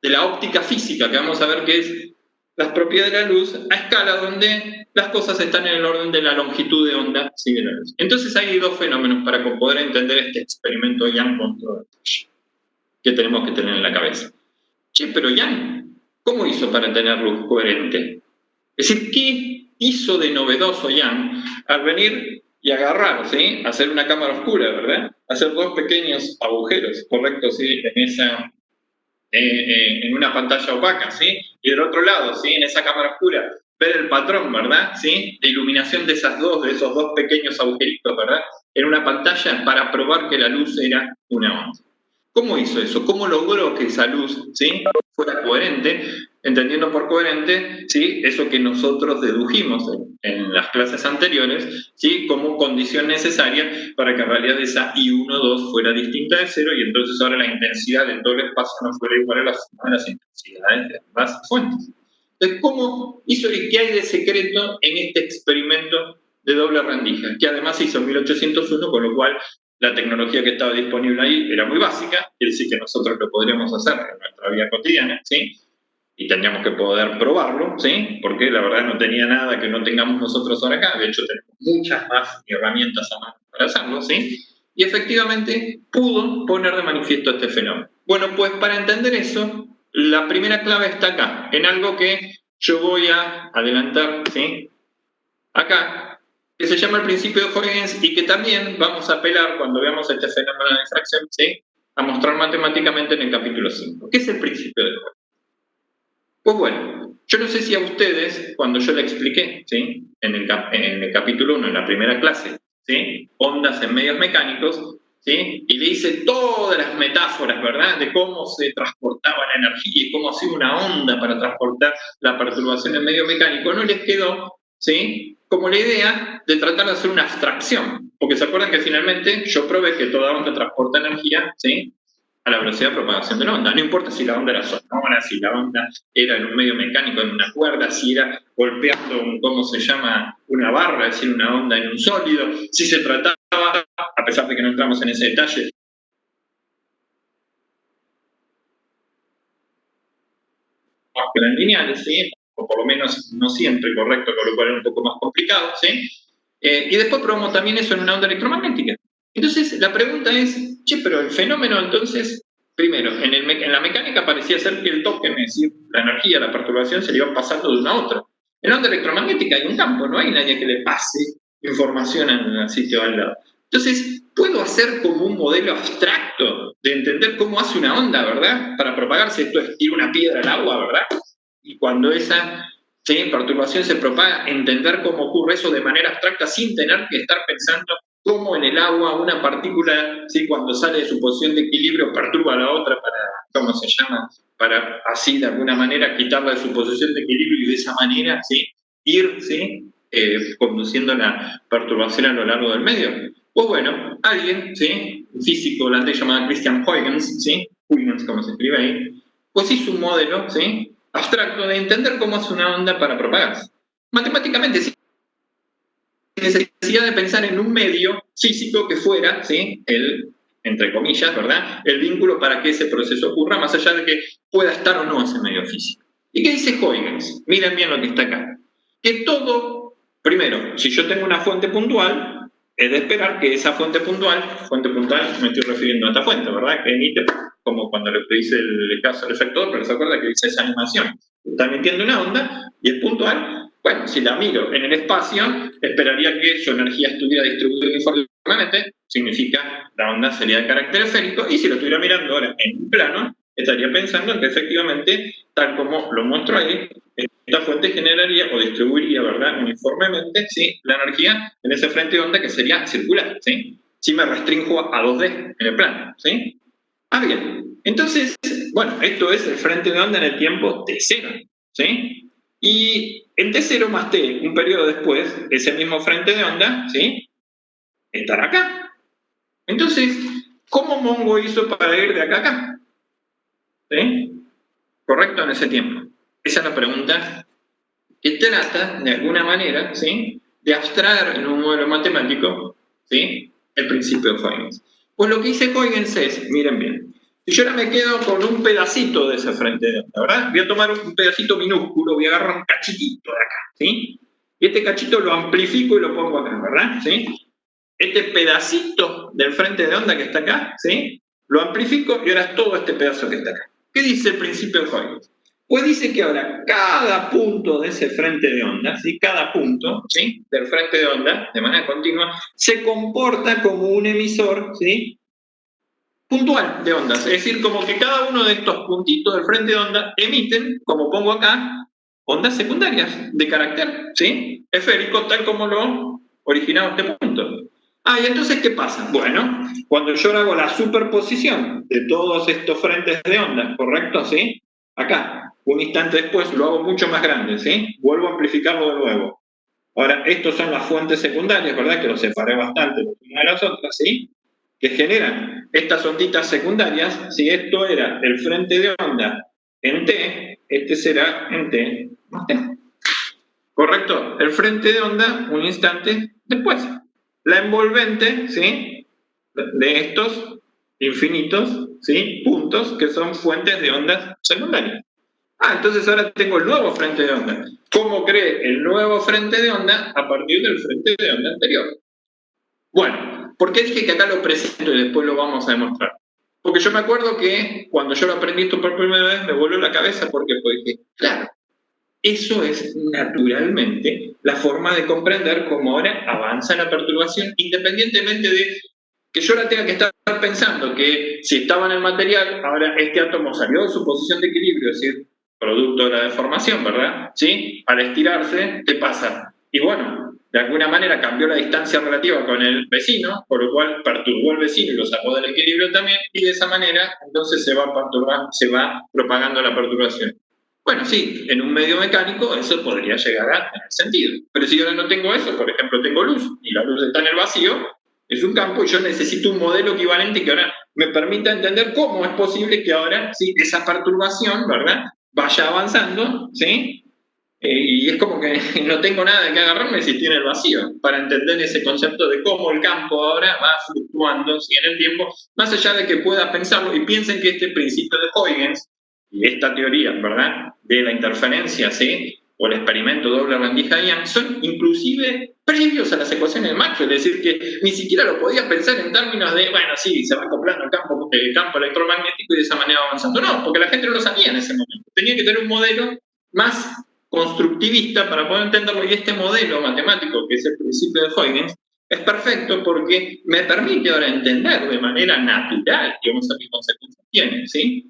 de la óptica física, que vamos a ver que es las propiedades de la luz a escala donde las cosas están en el orden de la longitud de onda, ¿sí?, de la luz. Entonces hay dos fenómenos para poder entender este experimento Yang control que tenemos que tener en la cabeza. Che, pero Yang, ¿cómo hizo para tener luz coherente? Es decir, ¿qué hizo de novedoso Yang al venir y agarrar, ¿sí?, hacer una cámara oscura, ¿verdad?, hacer dos pequeños agujeros, ¿correcto?, ¿sí?, en una pantalla opaca, ¿sí?, y del otro lado, ¿sí?, en esa cámara oscura, ver el patrón, ¿verdad? ¿Sí? De iluminación de esos dos pequeños agujeritos, ¿verdad? En una pantalla para probar que la luz era una onda. ¿Cómo hizo eso? ¿Cómo logró que esa luz, ¿sí?, fuera coherente? Entendiendo por coherente, ¿sí?, eso que nosotros dedujimos en las clases anteriores, ¿sí?, como condición necesaria para que en realidad esa I1,2 fuera distinta de 0 y entonces ahora la intensidad de todo el espacio no fuera igual a la suma de las intensidades de ambas fuentes. Entonces, ¿cómo hizo y qué hay de secreto en este experimento de doble rendija? Que además se hizo en 1801, con lo cual la tecnología que estaba disponible ahí era muy básica, quiere decir que nosotros lo podríamos hacer en nuestra vida cotidiana, ¿sí? Y tendríamos que poder probarlo, ¿sí? Porque la verdad no tenía nada que no tengamos nosotros ahora acá, de hecho tenemos muchas más herramientas a mano para hacerlo, ¿sí? Y efectivamente pudo poner de manifiesto este fenómeno. Bueno, pues para entender eso, la primera clave está acá, en algo que yo voy a adelantar, ¿sí?, acá, que se llama el principio de Huygens y que también vamos a apelar cuando veamos este fenómeno de difracción, ¿sí?, a mostrar matemáticamente en el capítulo 5. ¿Qué es el principio de Huygens? Pues bueno, yo no sé si a ustedes, cuando yo le expliqué, ¿sí?, en el capítulo 1, en la primera clase, ¿sí?, ondas en medios mecánicos, ¿sí?, y le hice todas las metáforas, ¿verdad?, de cómo se transportaba la energía y cómo hacía una onda para transportar la perturbación en medio mecánico, no les quedó, ¿sí?, como la idea de tratar de hacer una abstracción, porque se acuerdan que finalmente yo probé que toda onda transporta energía, ¿sí?, a la velocidad de propagación de la onda. No importa si la onda era sonora, si la onda era en un medio mecánico, en una cuerda, si era golpeando, ¿cómo se llama?, una barra, es decir, una onda en un sólido, si se trataba, a pesar de que no entramos en ese detalle, eran lineales, ¿sí?, o por lo menos no siempre correcto, con lo cual era un poco más complicado, ¿sí? Y después probamos también eso en una onda electromagnética. Entonces, la pregunta es, che, pero el fenómeno entonces, primero, en la mecánica parecía ser que el toque, es decir, la energía, la perturbación, se le iba pasando de una a otra. En la onda electromagnética hay un campo, no hay nadie que le pase información al sitio al lado. Entonces, puedo hacer como un modelo abstracto de entender cómo hace una onda, ¿verdad?, para propagarse. Esto es tirar una piedra al agua, ¿verdad? Y cuando esa, ¿sí?, perturbación se propaga, entender cómo ocurre eso de manera abstracta sin tener que estar pensando cómo en el agua una partícula, ¿sí?, cuando sale de su posición de equilibrio perturba a la otra para, ¿cómo se llama?, para así de alguna manera quitarla de su posición de equilibrio y de esa manera, ¿sí?, ir, ¿sí?, conduciendo la perturbación a lo largo del medio. Pues bueno, alguien, ¿sí?, un físico holandés llamado Christian Huygens, ¿sí?, Huygens como se escribe ahí, pues hizo un modelo, ¿sí?, abstracto de entender cómo hace una onda para propagarse. Matemáticamente, sin necesidad de pensar en un medio físico que fuera, ¿sí?, entre comillas, ¿verdad?, el vínculo para que ese proceso ocurra, más allá de que pueda estar o no ese medio físico. ¿Y qué dice Huygens? Miren bien lo que está acá. Que todo, primero, si yo tengo una fuente puntual, es de esperar que esa fuente puntual, me estoy refiriendo a esta fuente, ¿verdad?, que emite, como cuando le dice el caso del efector, pero se acuerda que dice esa animación. Está emitiendo una onda y es puntual. Bueno, si la miro en el espacio, esperaría que su energía estuviera distribuida uniformemente, significa la onda sería de carácter esférico, y si lo estuviera mirando ahora en un plano, estaría pensando en que efectivamente, tal como lo muestro ahí, esta fuente generaría o distribuiría, ¿verdad?, uniformemente, ¿sí?, la energía en ese frente de onda que sería circular, ¿sí? Si me restringo a 2D en el plano, ¿sí? Ah, bien. Entonces, bueno, esto es el frente de onda en el tiempo T0, ¿sí? Y en T0 más T, un periodo después, ese mismo frente de onda, ¿sí?, estará acá. Entonces, ¿cómo Mongo hizo para ir de acá a acá? ¿Sí? ¿Correcto en ese tiempo? Esa es la pregunta que trata, de alguna manera, ¿sí?, de abstraer en un modelo matemático, ¿sí?, el principio de Huygens. Pues lo que dice Huygens es, miren bien, si yo ahora me quedo con un pedacito de ese frente de onda, ¿verdad? Voy a tomar un pedacito minúsculo, voy a agarrar un cachitito de acá, ¿sí? Y este cachito lo amplifico y lo pongo acá, ¿verdad? ¿Sí? Este pedacito del frente de onda que está acá, ¿sí?, lo amplifico y ahora es todo este pedazo que está acá. ¿Qué dice el principio de Huygens? Pues dice que ahora cada punto de ese frente de onda, ¿sí?, cada punto, ¿sí?, del frente de onda, de manera continua, se comporta como un emisor, ¿sí?, puntual de ondas. Es decir, como que cada uno de estos puntitos del frente de onda emiten, como pongo acá, ondas secundarias de carácter, ¿sí?, esférico, tal como lo originaba este punto. ¿Y entonces qué pasa? Bueno, cuando yo hago la superposición de todos estos frentes de ondas, ¿correcto? ¿Sí? Acá, un instante después lo hago mucho más grande, ¿sí? Vuelvo a amplificarlo de nuevo. Ahora, estos son las fuentes secundarias, ¿verdad? Que los separé bastante las unas de las otras, ¿sí? Que generan estas onditas secundarias. Si esto era el frente de onda en T, este será en T más T. ¿Correcto? El frente de onda un instante después. La envolvente, ¿sí?, de estos infinitos, ¿sí?, puntos que son fuentes de ondas secundarias. Entonces ahora tengo el nuevo frente de onda. ¿Cómo creé el nuevo frente de onda? A partir del frente de onda anterior. Bueno, ¿por qué dije que acá lo presento y después lo vamos a demostrar? Porque yo me acuerdo que cuando yo lo aprendí esto por primera vez me voló la cabeza porque dije, claro, eso es naturalmente la forma de comprender cómo ahora avanza la perturbación, independientemente de que yo ahora tenga que estar pensando que si estaba en el material, ahora este átomo salió de su posición de equilibrio, es decir, producto de la deformación, ¿verdad? ¿Sí? Al estirarse, ¿qué pasa? Y bueno, de alguna manera cambió la distancia relativa con el vecino, por lo cual perturbó el vecino y lo sacó del equilibrio también, y de esa manera entonces se va propagando la perturbación. Bueno, sí, en un medio mecánico eso podría llegar a tener sentido. Pero si yo ahora no tengo eso, por ejemplo, tengo luz y la luz está en el vacío, es un campo y yo necesito un modelo equivalente que ahora me permita entender cómo es posible que ahora, sí, esa perturbación, ¿verdad?, vaya avanzando, ¿sí? Y es como que no tengo nada de qué agarrarme si estoy en el vacío, para entender ese concepto de cómo el campo ahora va fluctuando, ¿sí?, en el tiempo, más allá de que pueda pensarlo y piensen que este principio de Huygens y esta teoría, ¿verdad?, de la interferencia, ¿sí?, o el experimento doble rendija de Young, son inclusive previos a las ecuaciones de Maxwell, es decir, que ni siquiera lo podía pensar en términos de, bueno, sí, se va acoplando el campo electromagnético y de esa manera va avanzando. No, porque la gente no lo sabía en ese momento. Tenía que tener un modelo más constructivista para poder entenderlo, y este modelo matemático, que es el principio de Huygens, es perfecto porque me permite ahora entender de manera natural, y vamos a ver qué consecuencias tiene, ¿sí?,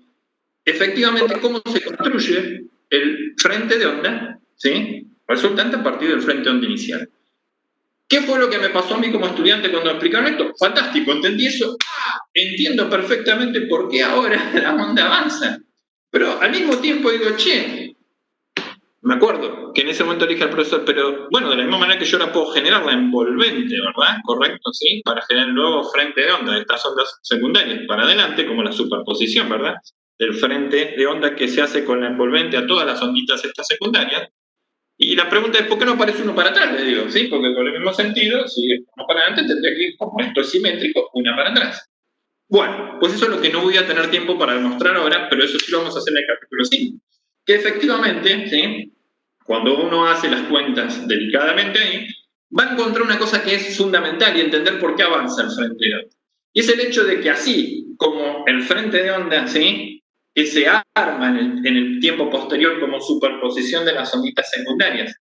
efectivamente cómo se construye el frente de onda, ¿sí?, resultante a partir del frente de onda inicial. ¿Qué fue lo que me pasó a mí como estudiante cuando me explicaron esto? Fantástico, entendí eso. Entiendo perfectamente por qué ahora la onda avanza. Pero al mismo tiempo digo, che, me acuerdo que en ese momento le dije al profesor, pero bueno, de la misma manera que yo ahora puedo generar la envolvente, ¿verdad? Correcto, ¿sí? Para generar el nuevo frente de onda de estas ondas secundarias para adelante, como la superposición, ¿verdad?, del frente de onda que se hace con la envolvente a todas las onditas estas secundarias. Y la pregunta es, ¿por qué no aparece uno para atrás? Le digo, ¿sí? Porque con el mismo sentido, si uno para adelante, tendría que ir, como esto es simétrico, una para atrás. Bueno, pues eso es lo que no voy a tener tiempo para demostrar ahora, pero eso sí lo vamos a hacer en el capítulo 5. Que efectivamente, ¿sí?, cuando uno hace las cuentas delicadamente ahí, va a encontrar una cosa que es fundamental y entender por qué avanza el frente de onda. Y es el hecho de que así como el frente de onda, ¿sí?, que se arma en el tiempo posterior como superposición de las onditas secundarias,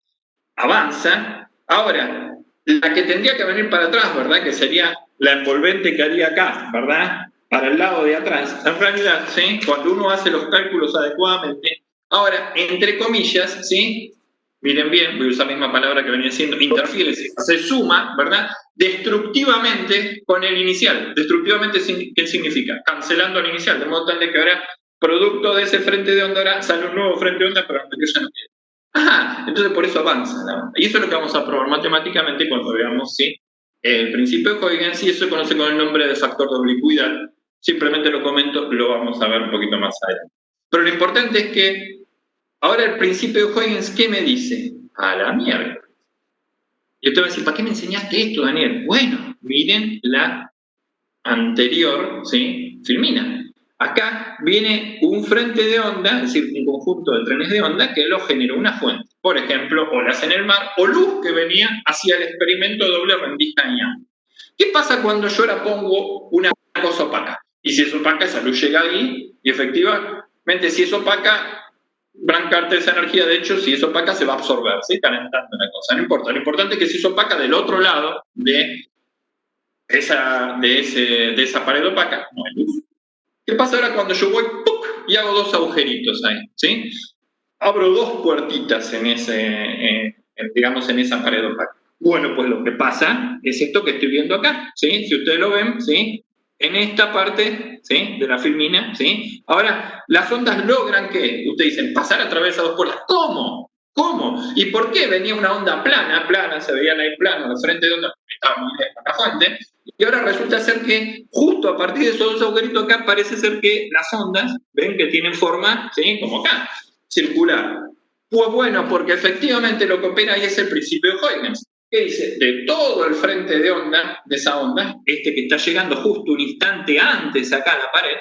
avanza, ahora, la que tendría que venir para atrás, ¿verdad?, que sería la envolvente que haría acá, ¿verdad?, para el lado de atrás, en realidad, ¿sí?, cuando uno hace los cálculos adecuadamente, ahora, entre comillas, ¿sí?, miren bien, voy a usar la misma palabra que venía siendo, interfiere, se suma, ¿verdad?, destructivamente con el inicial. Destructivamente, ¿qué significa? Cancelando el inicial, de modo tal de que ahora, producto de ese frente de onda, ahora sale un nuevo frente de onda, pero anterior ya no queda. Entonces por eso avanza la onda. Y eso es lo que vamos a probar matemáticamente cuando veamos, ¿sí?, el principio de Huygens, y eso se conoce con el nombre de factor de oblicuidad. Simplemente lo comento, lo vamos a ver un poquito más adelante. Pero lo importante es que ahora el principio de Huygens, ¿qué me dice? A la mierda. Y usted va a decir, ¿para qué me enseñaste esto, Daniel? Bueno, miren la anterior, ¿sí?, filmina. Acá viene un frente de onda, es decir, un conjunto de trenes de onda que lo generó una fuente. Por ejemplo, olas en el mar o luz que venía hacia el experimento doble rendija de Young. ¿Qué pasa cuando yo ahora pongo una cosa opaca? Y si es opaca, esa luz llega ahí y efectivamente, si es opaca, gran parte de esa energía, de hecho, si es opaca, se va a absorber, ¿sí?, calentando la cosa. No importa, lo importante es que si es opaca del otro lado de esa pared opaca, no hay luz. ¿Qué pasa ahora cuando yo voy y hago dos agujeritos ahí? ¿Sí? abro 2 puertitas en digamos, en esa pared opaca. Bueno, pues lo que pasa es esto que estoy viendo acá, ¿sí? Si ustedes lo ven, ¿sí? En esta parte, ¿sí? De la filmina, ¿sí? Ahora, las ondas logran que, ustedes dicen, pasar a través de 2 puertas. ¿Cómo? ¿Cómo? ¿Y por qué venía una onda plana, se veían ahí plano, de frente de onda, estaba muy lejos la fuente, y ahora resulta ser que justo a partir de esos 2 agujeritos acá parece ser que las ondas, ven que tienen forma, ¿sí? Como acá, circular. Pues bueno, porque efectivamente lo que opera ahí es el principio de Huygens. ¿Qué dice? De todo el frente de onda, de esa onda, este que está llegando justo un instante antes acá a la pared,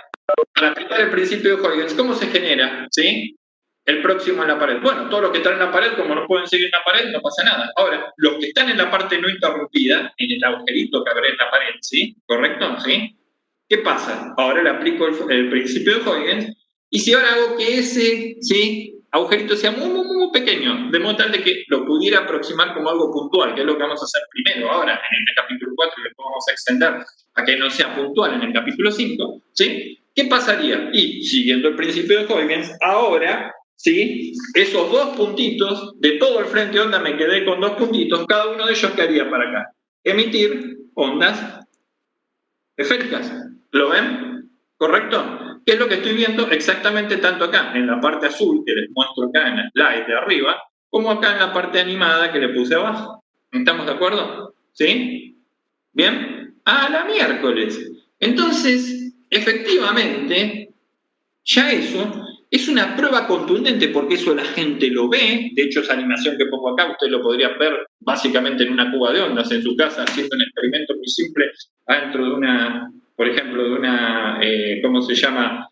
para aplicar el principio de Huygens, ¿cómo se genera? ¿Sí? El próximo en la pared. Bueno, todos los que están en la pared, como no pueden seguir en la pared, no pasa nada. Ahora, los que están en la parte no interrumpida, en el agujerito que abre en la pared, ¿sí? ¿Correcto? ¿Sí? ¿Qué pasa? Ahora le aplico el principio de Huygens, y si ahora hago que ese, ¿sí? Agujerito sea muy pequeño, de modo tal de que lo pudiera aproximar como algo puntual, que es lo que vamos a hacer primero ahora en el capítulo 4, y después vamos a extender a que no sea puntual en el capítulo 5, ¿sí? ¿Qué pasaría? Y siguiendo el principio de Huygens, ahora, ¿sí? Esos 2 puntitos, de todo el frente de onda me quedé con 2 puntitos, cada uno de ellos ¿qué haría para acá? Emitir ondas esféricas. ¿Lo ven? ¿Correcto? ¿Qué es lo que estoy viendo? Exactamente tanto acá, en la parte azul, que les muestro acá en el slide de arriba, como acá en la parte animada que le puse abajo. ¿Estamos de acuerdo? ¿Sí? ¿Bien? ¡A la miércoles! Entonces, efectivamente, ya eso es una prueba contundente porque eso la gente lo ve. De hecho, esa animación que pongo acá, ustedes lo podrían ver básicamente en una cuba de ondas en su casa, haciendo un experimento muy simple adentro de una, por ejemplo, de una, ¿cómo se llama?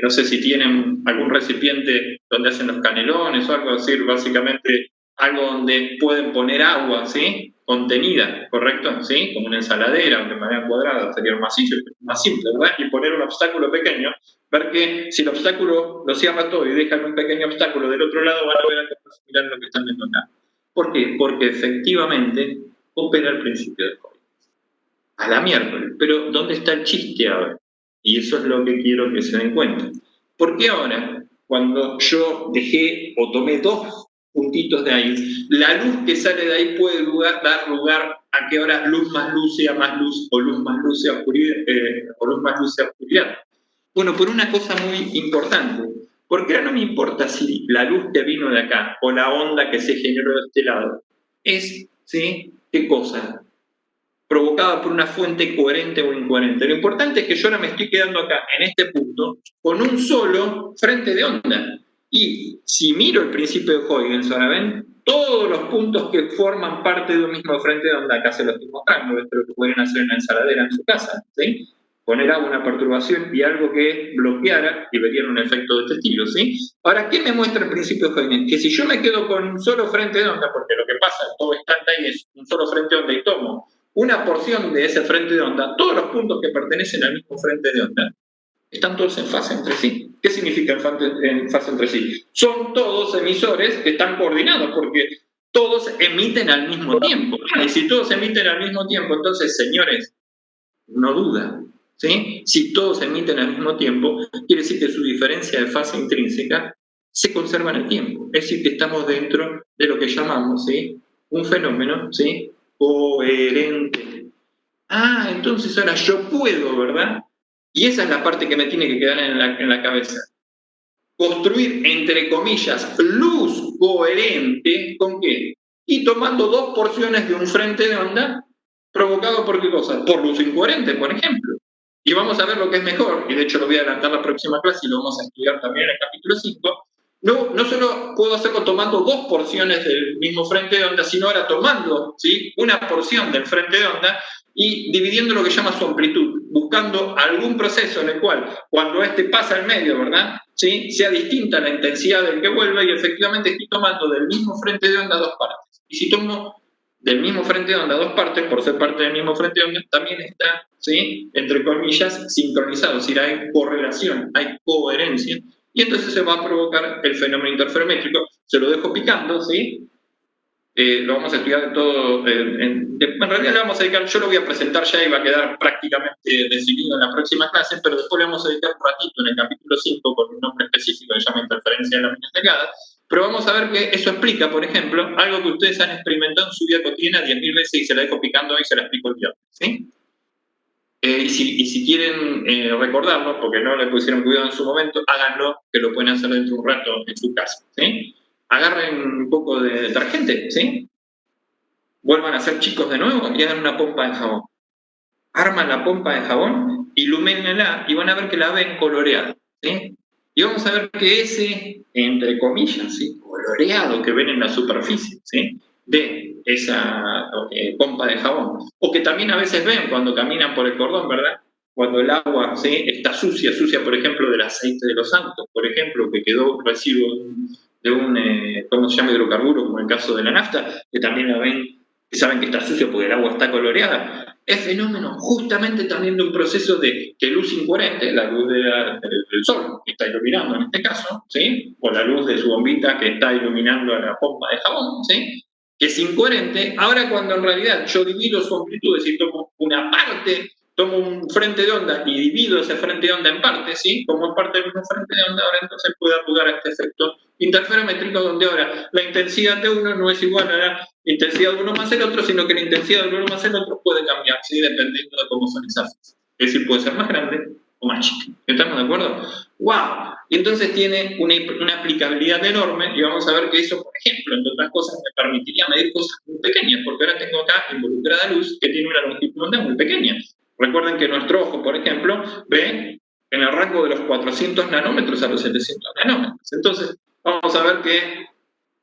No sé si tienen algún recipiente donde hacen los canelones o algo así, básicamente algo donde pueden poner agua, ¿sí? Contenida, ¿correcto? ¿Sí? Como una ensaladera, de manera cuadrada, sería más simple, ¿verdad? Y poner un obstáculo pequeño, ver que si el obstáculo lo cierra todo y dejan un pequeño obstáculo del otro lado, van a ver mirar lo que están viendo acá. ¿Por qué? Porque efectivamente opera el principio de Huygens. A la miércoles. Pero ¿dónde está el chiste ahora? Y eso es lo que quiero que se den cuenta. Porque ahora, cuando yo dejé o tomé 2 puntitos de ahí, la luz que sale de ahí puede dar lugar a que ahora luz más luz sea más luz, o luz más luz sea oscuridad, o luz más luz sea oscuridad. Bueno, por una cosa muy importante, porque ahora no me importa si la luz que vino de acá o la onda que se generó de este lado es, ¿sí? ¿Qué cosa? Provocada por una fuente coherente o incoherente. Lo importante es que yo ahora me estoy quedando acá, en este punto, con un solo frente de onda. Y si miro el principio de Huygens, ahora ven, todos los puntos que forman parte de un mismo frente de onda, acá se los estoy mostrando, esto es lo que pueden hacer en la ensaladera en su casa, ¿sí? Poner agua, una perturbación y algo que bloqueara y verían un efecto de este estilo, ¿sí? Ahora, ¿qué me muestra el principio de Huygens? Que si yo me quedo con un solo frente de onda, porque lo que pasa, todo está ahí, es un solo frente de onda y tomo una porción de ese frente de onda, todos los puntos que pertenecen al mismo frente de onda, están todos en fase entre sí. ¿Qué significa en fase entre sí? Son todos emisores que están coordinados, porque todos emiten al mismo tiempo. Y si todos emiten al mismo tiempo, entonces, señores, no duda, ¿sí? Si todos emiten al mismo tiempo, quiere decir que su diferencia de fase intrínseca se conserva en el tiempo. Es decir, que estamos dentro de lo que llamamos, ¿sí? Un fenómeno, ¿sí? Coherente. Ah, entonces ahora yo puedo, ¿verdad? Y esa es la parte que me tiene que quedar en la cabeza. Construir, entre comillas, luz coherente, ¿con qué? Y tomando 2 porciones de un frente de onda provocado por qué cosa? Por luz incoherente, por ejemplo. Y vamos a ver lo que es mejor, y de hecho lo voy a adelantar la próxima clase y lo vamos a estudiar también en el capítulo 5. No solo puedo hacerlo tomando 2 porciones del mismo frente de onda, sino ahora tomando, ¿sí? Una porción del frente de onda y dividiendo lo que llama su amplitud, buscando algún proceso en el cual, cuando este pasa al medio, ¿verdad? ¿Sí? Sea distinta la intensidad del que vuelve y efectivamente estoy tomando del mismo frente de onda 2 partes. Y si tomo del mismo frente de onda 2 partes, por ser parte del mismo frente de onda, también está, ¿sí? Entre comillas, sincronizado, es decir, hay correlación, hay coherencia, y entonces se va a provocar el fenómeno interferométrico. Se lo dejo picando, ¿sí? lo vamos a estudiar de todo, en realidad le vamos a dedicar, yo lo voy a presentar ya y va a quedar prácticamente definido en la próxima clase, pero después le vamos a dedicar un ratito en el capítulo 5 con un nombre específico que se llama interferencia de láminas delgadas, pero vamos a ver que eso explica, por ejemplo, algo que ustedes han experimentado en su vida cotidiana 10.000 veces y se la dejo picando hoy y se la explico el viernes, ¿sí? Y si quieren recordarlo, porque no le pusieron cuidado en su momento, háganlo, que lo pueden hacer dentro de un rato en su casa, ¿sí? Agarren un poco de detergente, ¿sí? Vuelvan a ser chicos de nuevo y hagan una pompa de jabón. Arman la pompa de jabón, ilumínenla y van a ver que la ven coloreada, ¿sí? Y vamos a ver que ese, entre comillas, ¿sí?, coloreado que ven en la superficie, ¿sí?, de esa pompa de jabón, o que también a veces ven cuando caminan por el cordón, ¿verdad? Cuando el agua, ¿sí?, está sucia, por ejemplo, del aceite de los autos, por ejemplo, que quedó residuo de un, ¿cómo se llama?, hidrocarburo, como en el caso de la nafta, que también la ven, que saben que está sucio porque el agua está coloreada. Es fenómeno justamente también de un proceso de que luz incoherente, la luz del sol que está iluminando en este caso, ¿sí?, o la luz de su bombita que está iluminando a la pompa de jabón, ¿sí?, que es incoherente. Ahora, cuando en realidad yo divido su amplitud, es decir, tomo una parte, tomo un frente de onda y divido ese frente de onda en partes, ¿sí?, como es parte del mismo frente de onda, ahora entonces puede dar lugar a este efecto interferométrico, donde ahora la intensidad de uno no es igual a la intensidad de uno más el otro, sino que la intensidad de uno más el otro puede cambiar, ¿sí?, dependiendo de cómo son esas fases. Es decir, puede ser más grande o más chica. ¿Estamos de acuerdo? ¡Wow! Y entonces tiene una aplicabilidad enorme, y vamos a ver que eso, por ejemplo, entre otras cosas, me permitiría medir cosas muy pequeñas, porque ahora tengo acá involucrada luz que tiene una longitud de onda muy pequeña. Recuerden que nuestro ojo, por ejemplo, ve en el rango de los 400 nanómetros a los 700 nanómetros. Entonces, vamos a ver que,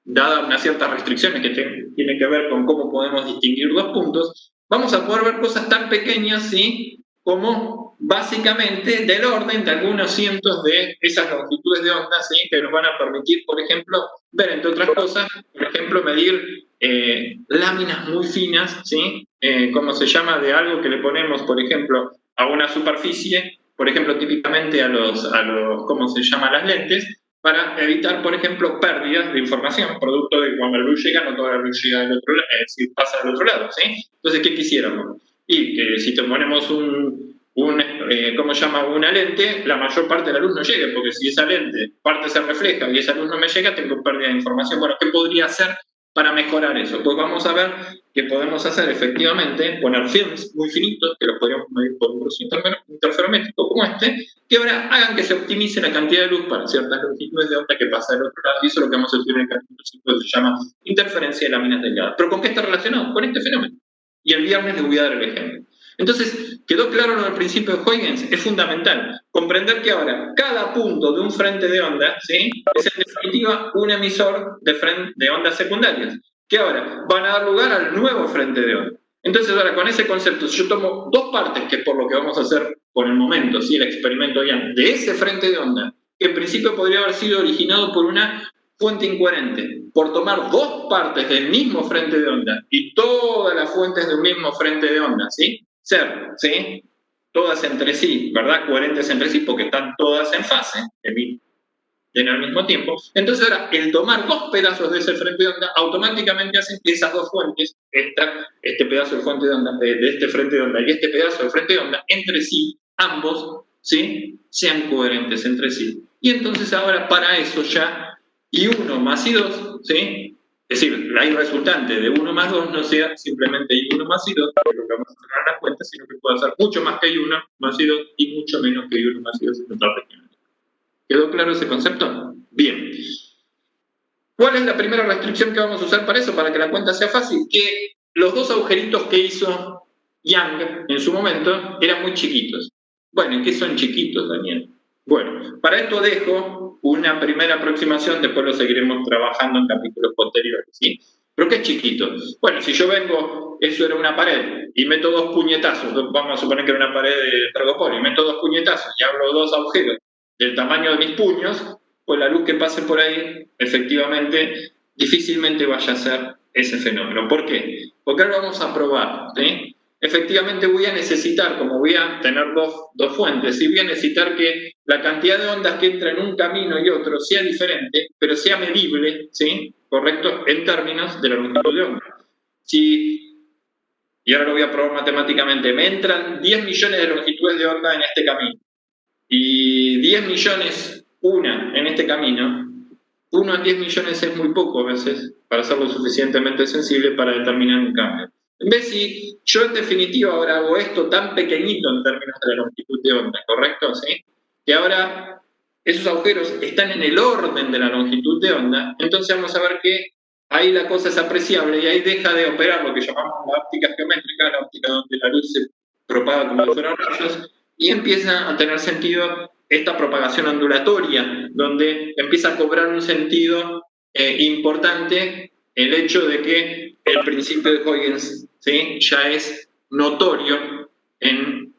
dadas unas ciertas restricciones que tienen que ver con cómo podemos distinguir dos puntos, vamos a poder ver cosas tan pequeñas, ¿sí?, como básicamente del orden de algunos cientos de esas longitudes de onda, ¿sí?, que nos van a permitir, por ejemplo, ver, entre otras cosas, por ejemplo, medir láminas muy finas, ¿sí?, ¿cómo se llama?, de algo que le ponemos, por ejemplo, a una superficie, por ejemplo, típicamente a los ¿cómo se llama?, las lentes, para evitar, por ejemplo, pérdidas de información, producto de que cuando la luz llega, no toda la luz llega del otro lado, es decir, pasa del otro lado, ¿sí? Entonces, ¿qué quisiéramos? Y que si te ponemos ¿cómo se llama?, una lente, la mayor parte de la luz no llegue, porque si esa lente parte se refleja y esa luz no me llega, tengo pérdida de información. Bueno, ¿qué podría hacer para mejorar eso? Pues vamos a ver que podemos hacer efectivamente, poner films muy finitos, que los podríamos medir por un proceso interferométrico como este, que ahora hagan que se optimice la cantidad de luz para ciertas longitudes de onda que pasa del otro lado, y eso es lo que vamos a estudiar en el capítulo 5, que se llama interferencia de láminas delgadas. ¿Pero con qué está relacionado? Con este fenómeno. Y el viernes les voy a dar el ejemplo. Entonces, ¿quedó claro lo del principio de Huygens? Es fundamental comprender que ahora cada punto de un frente de onda, ¿sí?, es en definitiva un emisor de ondas secundarias, que ahora van a dar lugar al nuevo frente de onda. Entonces, ahora con ese concepto, si yo tomo dos partes, que es por lo que vamos a hacer por el momento, ¿sí?, el experimento de ese frente de onda, que en principio podría haber sido originado por una fuente incoherente, por tomar dos partes del mismo frente de onda y todas las fuentes de un mismo frente de onda, ¿sí?, ¿sí?, todas entre sí, ¿verdad?, coherentes entre sí, porque están todas en fase, en el mismo tiempo. Entonces ahora, el tomar dos pedazos de ese frente de onda, automáticamente hacen que esas dos fuentes, este pedazo de fuente de onda, de este frente de onda y este pedazo de frente de onda, entre sí, ambos, ¿sí?, sean coherentes entre sí. Y entonces ahora, para eso ya, I1 más I2, ¿sí?, es decir, la I resultante de 1 más 2 no sea simplemente I1 más I2, que es lo que vamos a sacar las cuentas, sino que pueda ser mucho más que I1 más I2 y mucho menos que I1 más I2 en otra región. ¿Quedó claro ese concepto? Bien. ¿Cuál es la primera restricción que vamos a usar para eso, para que la cuenta sea fácil? Que los dos agujeritos que hizo Young en su momento eran muy chiquitos. Bueno, ¿y qué son chiquitos, Daniel? Bueno, para esto dejo una primera aproximación, después lo seguiremos trabajando en capítulos posteriores, ¿sí? ¿Pero qué es chiquito? Bueno, si yo vengo, eso era una pared, y meto dos puñetazos, vamos a suponer que era una pared de Tergopol, y meto dos puñetazos y abro dos agujeros del tamaño de mis puños, pues la luz que pase por ahí, efectivamente, difícilmente vaya a ser ese fenómeno. ¿Por qué? Porque ahora vamos a probar, ¿sí? Efectivamente voy a necesitar, como voy a tener dos fuentes, ¿sí?, voy a necesitar que la cantidad de ondas que entra en un camino y otro sea diferente, pero sea medible, ¿sí?, ¿correcto? En términos de la longitud de onda. Y ahora lo voy a probar matemáticamente, me entran 10 millones de longitudes de onda en este camino, y 10 millones una en este camino, 1 en 10 millones es muy poco a veces para ser lo suficientemente sensible para determinar un cambio. En vez si yo en definitiva ahora hago esto tan pequeñito en términos de la longitud de onda, ¿correcto? ¿Sí? Que ahora esos agujeros están en el orden de la longitud de onda, entonces vamos a ver que ahí la cosa es apreciable y ahí deja de operar lo que llamamos la óptica geométrica, la óptica donde la luz se propaga como si fueran rayos, y empieza a tener sentido esta propagación ondulatoria, donde empieza a cobrar un sentido importante el hecho de que el principio de Huygens, ¿sí?, ya es notorio en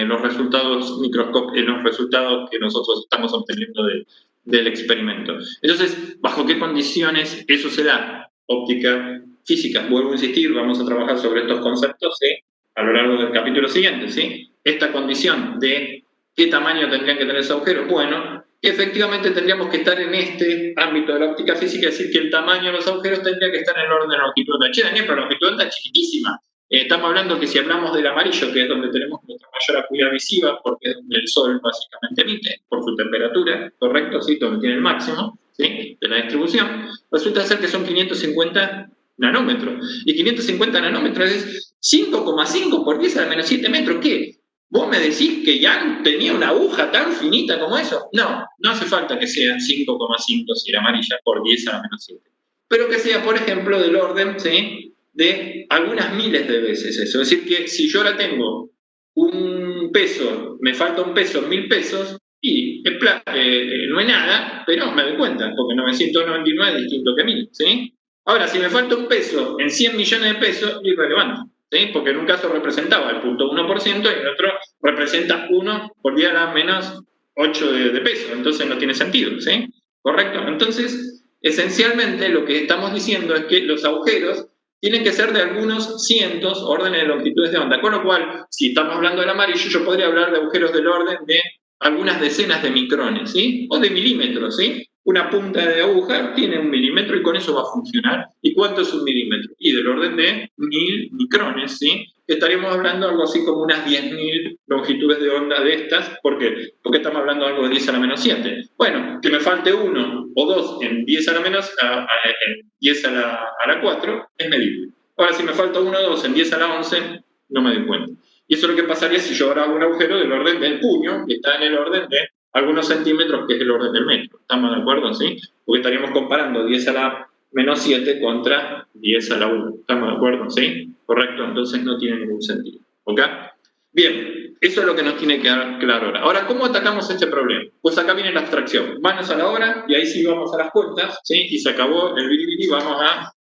los resultados en los resultados que nosotros estamos obteniendo del experimento. Entonces, ¿bajo qué condiciones eso se da? Óptica física. Vuelvo a insistir, vamos a trabajar sobre estos conceptos, ¿sí?, a lo largo del capítulo siguiente, ¿sí? Esta condición de qué tamaño tendrían que tener esos agujeros, bueno, efectivamente tendríamos que estar en este ámbito de la óptica física, es decir, que el tamaño de los agujeros tendría que estar en el orden de la longitud de onda. Che, Daniel, pero la longitud de onda es chiquitísima. Estamos hablando que si hablamos del amarillo, que es donde tenemos nuestra mayor acuidad visiva, porque es donde el Sol básicamente emite, por su temperatura, ¿correcto? ¿Sí? Donde tiene el máximo, ¿sí?, de la distribución, resulta ser que son 550 nanómetros. Y 550 nanómetros es 5,5 por 10 a la menos 7 metros. ¿Qué? ¿Vos me decís que Young tenía una aguja tan finita como eso? No, no hace falta que sea 5,5 si era amarilla por 10 a la menos 7. Pero que sea, por ejemplo, del orden, ¿sí?, de algunas miles de veces eso. Es decir, que si yo ahora tengo un peso, me falta un peso en 1000 pesos, y no es nada, pero me doy cuenta, porque 999 es distinto que 1000, ¿sí? Ahora, si me falta un peso en 100 millones de pesos, es irrelevante, ¿sí? Porque en un caso representaba el 0.1% y en otro representa 1 por 10 a la menos 8 de peso, entonces no tiene sentido, ¿sí? ¿Correcto? Entonces, esencialmente lo que estamos diciendo es que los agujeros tienen que ser de algunos cientos órdenes de longitudes de onda, con lo cual, si estamos hablando del amarillo, yo podría hablar de agujeros del orden de algunas decenas de micrones, ¿sí?, o de milímetros, ¿sí? Una punta de aguja tiene 1 milímetro y con eso va a funcionar. ¿Y cuánto es 1 milímetro? Y del orden de 1000 micrones, ¿sí? Estaríamos hablando algo así como unas 10.000 longitudes de onda de estas. ¿Por qué? Porque estamos hablando de algo de 10 a la menos 7. Bueno, que me falte 1 o 2 en 10 a la menos, en 10 a la 4 es medible. Ahora, si me falta 1 o 2 en 10 a la 11, no me doy cuenta. Y eso es lo que pasaría si yo ahora hago un agujero del orden del puño, que está en el orden de algunos centímetros, que es el orden del metro. ¿Estamos de acuerdo? ¿Sí? Porque estaríamos comparando 10 a la menos 7 contra 10 a la 1. ¿Estamos de acuerdo? ¿Sí? Correcto, entonces no tiene ningún sentido. ¿Ok? Bien, eso es lo que nos tiene que dar claro ahora. Ahora, ¿cómo atacamos este problema? Pues acá viene la abstracción. Manos a la obra, y ahí sí vamos a las cuentas, ¿sí? Y se acabó el biribiri, vamos a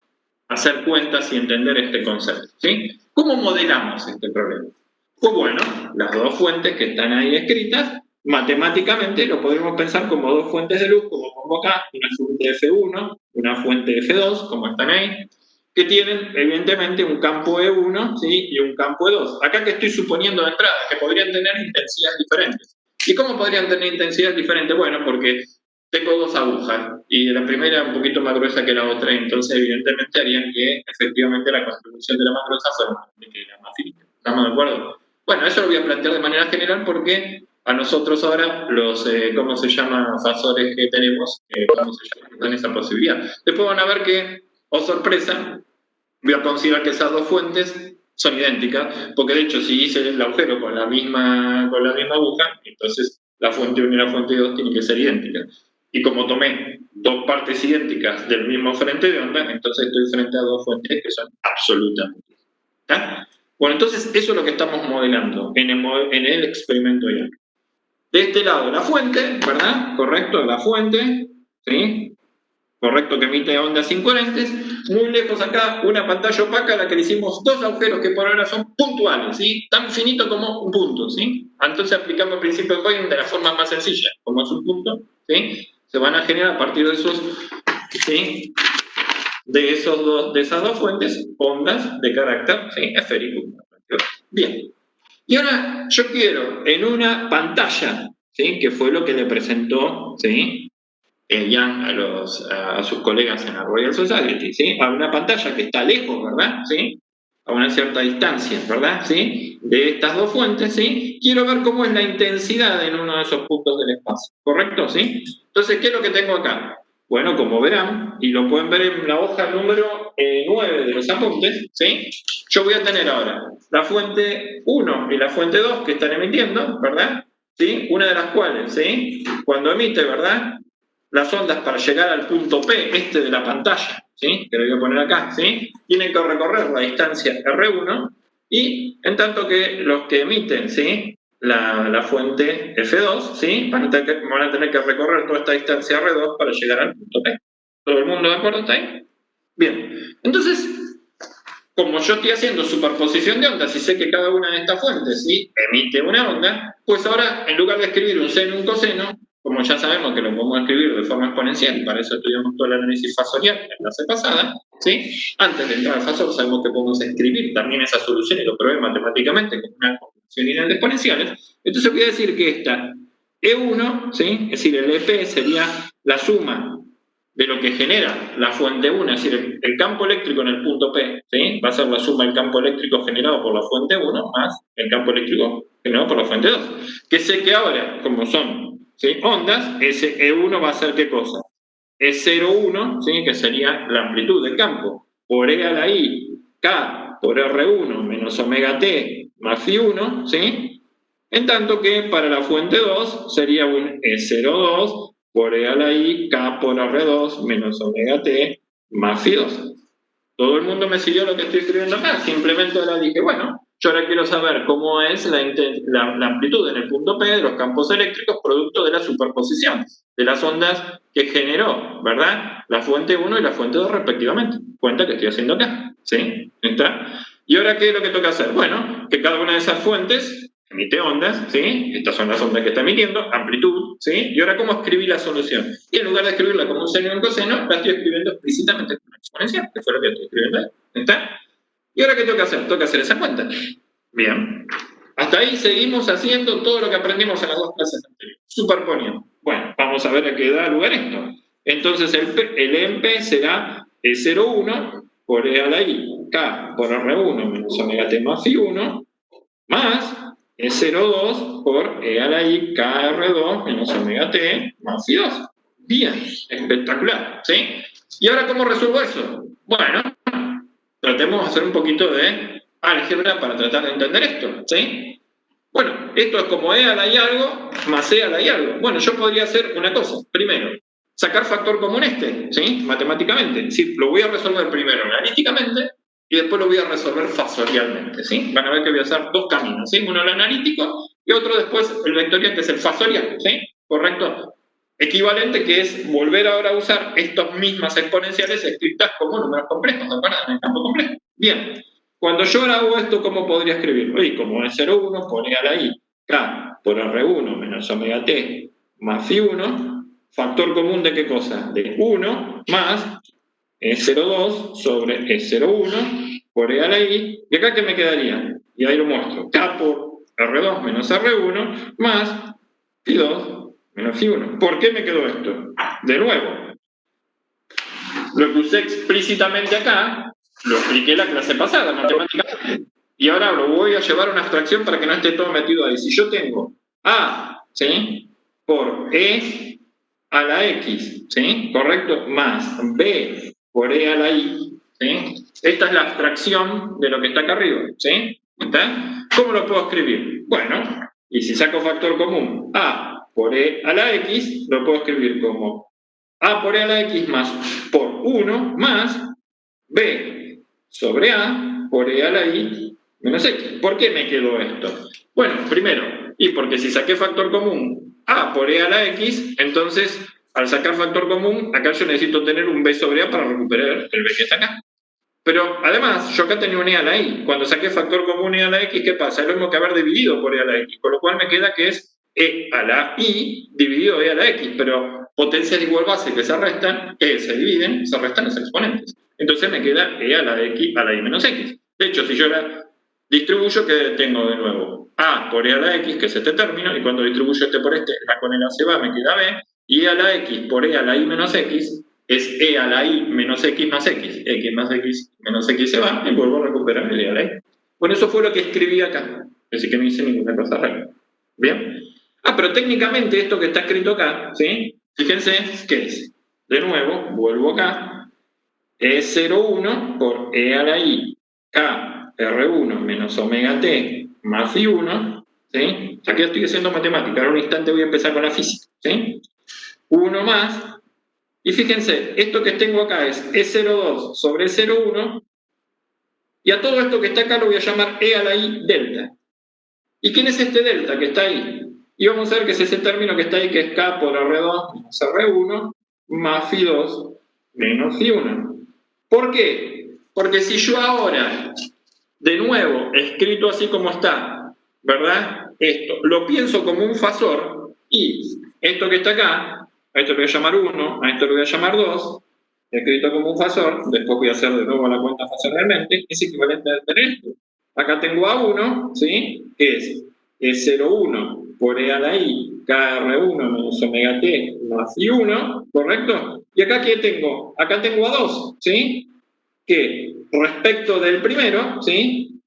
hacer cuentas y entender este concepto, ¿sí? ¿Cómo modelamos este problema? Pues bueno, las dos fuentes que están ahí escritas, matemáticamente lo podemos pensar como dos fuentes de luz, como pongo acá, una fuente F1, una fuente F2, como están ahí, que tienen evidentemente un campo E1, ¿sí?, y un campo E2. Acá que estoy suponiendo de entrada, que podrían tener intensidades diferentes. ¿Y cómo podrían tener intensidades diferentes? Bueno, porque tengo dos agujas y la primera un poquito más gruesa que la otra, entonces evidentemente harían que efectivamente la contribución de la más gruesa fuera más grande que la más finita. ¿Estamos de acuerdo? Bueno, eso lo voy a plantear de manera general porque a nosotros ahora los, ¿cómo se llama?, fasores que tenemos, ¿cómo se llama?, dan esa posibilidad. Después van a ver que, oh sorpresa, voy a considerar que esas dos fuentes son idénticas, porque de hecho si hice el agujero con la misma aguja, entonces la fuente 1 y la fuente 2 tienen que ser idénticas. Y como tomé dos partes idénticas del mismo frente de onda, entonces estoy frente a dos fuentes que son absolutamente idénticas. ¿Está? Bueno, entonces eso es lo que estamos modelando en el experimento ya. De este lado la fuente, ¿verdad? Correcto, la fuente, ¿sí? Correcto, que emite ondas incoherentes. Muy lejos acá, una pantalla opaca a la que le hicimos dos agujeros que por ahora son puntuales, ¿sí? Tan finito como un punto, ¿sí? Entonces aplicamos el principio de Huygens de la forma más sencilla, como es un punto, ¿sí? Se van a generar a partir de esos, ¿sí?, de esas dos fuentes, ondas de carácter, ¿sí?, esférico. Bien. Y ahora yo quiero en una pantalla, ¿sí?, que fue lo que le presentó, ¿sí?, Yang a sus colegas en la Royal Society, ¿sí? A una pantalla que está lejos, ¿verdad? ¿Sí? A una cierta distancia, ¿verdad? ¿Sí? De estas dos fuentes, ¿sí? Quiero ver cómo es la intensidad en uno de esos puntos del espacio, ¿correcto? ¿Sí? Entonces, ¿qué es lo que tengo acá? Bueno, como verán, y lo pueden ver en la hoja número 9 de los apuntes, ¿sí? Yo voy a tener ahora la fuente 1 y la fuente 2 que están emitiendo, ¿verdad? ¿Sí? Una de las cuales, ¿sí? Cuando emite, ¿verdad? Las ondas para llegar al punto P, de la pantalla, ¿sí? Que lo voy a poner acá, ¿sí? Tienen que recorrer la distancia R1 y en tanto que los que emiten, ¿sí? La fuente F2, ¿sí? Van a tener que recorrer toda esta distancia R2 para llegar al punto P. ¿Todo el mundo de acuerdo está ahí? Bien, entonces, como yo estoy haciendo superposición de ondas y sé que cada una de estas fuentes, ¿sí? Emite una onda, pues ahora, en lugar de escribir un seno y un coseno, como ya sabemos que lo podemos escribir de forma exponencial, y para eso estudiamos todo el análisis fasorial en la clase pasada, ¿sí? Antes de entrar al fasor sabemos que podemos escribir también esa solución y lo probé matemáticamente como una combinación lineal de exponenciales. Entonces voy a decir que esta E1, ¿sí? Es decir, el EP sería la suma de lo que genera la fuente 1, es decir, el campo eléctrico en el punto P, ¿sí? Va a ser la suma del campo eléctrico generado por la fuente 1 más el campo eléctrico generado por la fuente 2. Que sé que ahora, como son, ¿sí? Ondas, ese E1 va a ser ¿qué cosa? E01, ¿sí? Que sería la amplitud del campo, por E a la I, K por R1 menos omega T más Phi1, ¿sí? En tanto que para la fuente 2 sería un E02 por E a la I, K por R2 menos omega T más Phi2. Todo el mundo me siguió lo que estoy escribiendo acá. Simplemente ahora dije, bueno, yo ahora quiero saber cómo es la amplitud en el punto P de los campos eléctricos producto de la superposición de las ondas que generó, ¿verdad? La fuente 1 y la fuente 2 respectivamente. Cuenta que estoy haciendo acá, ¿sí? ¿Está? ¿Y ahora qué es lo que toca hacer? Bueno, que cada una de esas fuentes emite ondas, ¿sí? Estas son las ondas que está emitiendo, amplitud, ¿sí? Y ahora, ¿cómo escribí la solución? Y en lugar de escribirla como un seno y un coseno, la estoy escribiendo explícitamente como una exponencial, que fue lo que estoy escribiendo ahí. ¿Está? ¿Y ahora qué tengo que hacer? Tengo que hacer esa cuenta. Bien. Hasta ahí seguimos haciendo todo lo que aprendimos en las dos clases anteriores. Superponiendo. Bueno, vamos a ver a qué da lugar esto. Entonces, el EMP será E01 por E a la I, K por R1 menos omega T más Phi1, más E02 por E a la I, KR2 menos omega T más Phi2. Bien, espectacular, ¿sí? ¿Y ahora cómo resuelvo eso? Bueno, tratemos de hacer un poquito de álgebra para tratar de entender esto, ¿sí? Bueno, esto es como E a la I algo más E a la I algo. Bueno, yo podría hacer una cosa. Primero, sacar factor común ¿sí? Matemáticamente. Es decir, lo voy a resolver primero analíticamente y después lo voy a resolver fasorialmente, ¿sí? Van a ver que voy a hacer dos caminos, ¿sí? Uno el analítico y otro después el vectorial, que es el fasorial, ¿sí? ¿Correcto? Equivalente, que es volver ahora a usar estas mismas exponenciales escritas como números complejos, ¿de acuerdo? En el campo complejo. Bien, cuando yo ahora hago esto, ¿cómo podría escribirlo? Y como es 0,1, pone a la I, K por R1 menos omega T más Phi1, factor común ¿de qué cosa? De 1 más E02 sobre E01 por E a la I, ¿y acá qué me quedaría? Y ahí lo muestro, K por R2 menos R1 más Phi2 menos Phi1. ¿Por qué me quedó esto? De nuevo, lo que usé explícitamente acá, lo expliqué la clase pasada, matemáticamente. Y ahora lo voy a llevar a una abstracción para que no esté todo metido ahí. Si yo tengo A, ¿sí? Por E a la X, ¿sí? ¿Correcto? Más B por E a la Y, ¿sí? Esta es la abstracción de lo que está acá arriba, ¿sí? ¿Está? ¿Cómo lo puedo escribir? Bueno, y si saco factor común A por E a la X, lo puedo escribir como A por E a la X más por 1 más B sobre A por E a la Y menos X. ¿Por qué me quedó esto? Bueno, primero, y porque si saqué factor común A por E a la X, entonces al sacar factor común, acá yo necesito tener un B sobre A para recuperar el B que está acá. Pero además, yo acá tenía un E a la Y. Cuando saqué factor común E a la X, ¿qué pasa? Es lo mismo que haber dividido por E a la X, con lo cual me queda que es E a la Y dividido E a la X, pero potencias de igual base que se restan, se dividen, se restan los exponentes. Entonces me queda E a la X a la Y menos X. De hecho, si yo la distribuyo, ¿qué tengo de nuevo? A por E a la X, que es este término, y cuando distribuyo este por este, la con el A se va, me queda B, y a la x por e a la i menos x es e a la i menos x más x. X más x menos x se va y vuelvo a recuperar el e a la i. Bueno, eso fue lo que escribí acá. Así que no hice ninguna cosa rara. ¿Bien? Pero técnicamente esto que está escrito acá, ¿sí? Fíjense, ¿qué es? De nuevo, vuelvo acá. E01 por e a la i k r1 menos omega t más phi 1, ¿sí? Aquí estoy haciendo matemática, ahora un instante voy a empezar con la física, ¿sí? 1 más, y fíjense, esto que tengo acá es E02 sobre E01, y a todo esto que está acá lo voy a llamar e a la i delta. ¿Y quién es este delta que está ahí? Y vamos a ver que es ese término que está ahí, que es k por R2 menos R1 más phi 2 menos phi 1. ¿Por qué? Porque si yo ahora, de nuevo, escrito así como está, ¿verdad? Esto, lo pienso como un fasor, y esto que está acá, a esto lo voy a llamar 1, a esto lo voy a llamar 2, escrito como un fasor, después voy a hacer de nuevo la cuenta fasorialmente, es equivalente a tener esto. Acá tengo A1, ¿sí? Que es E01 por e a la i, KR1 menos omega t más I1, ¿correcto? Y acá, ¿qué tengo? Acá tengo A2, ¿sí? Que respecto del primero, ¿sí?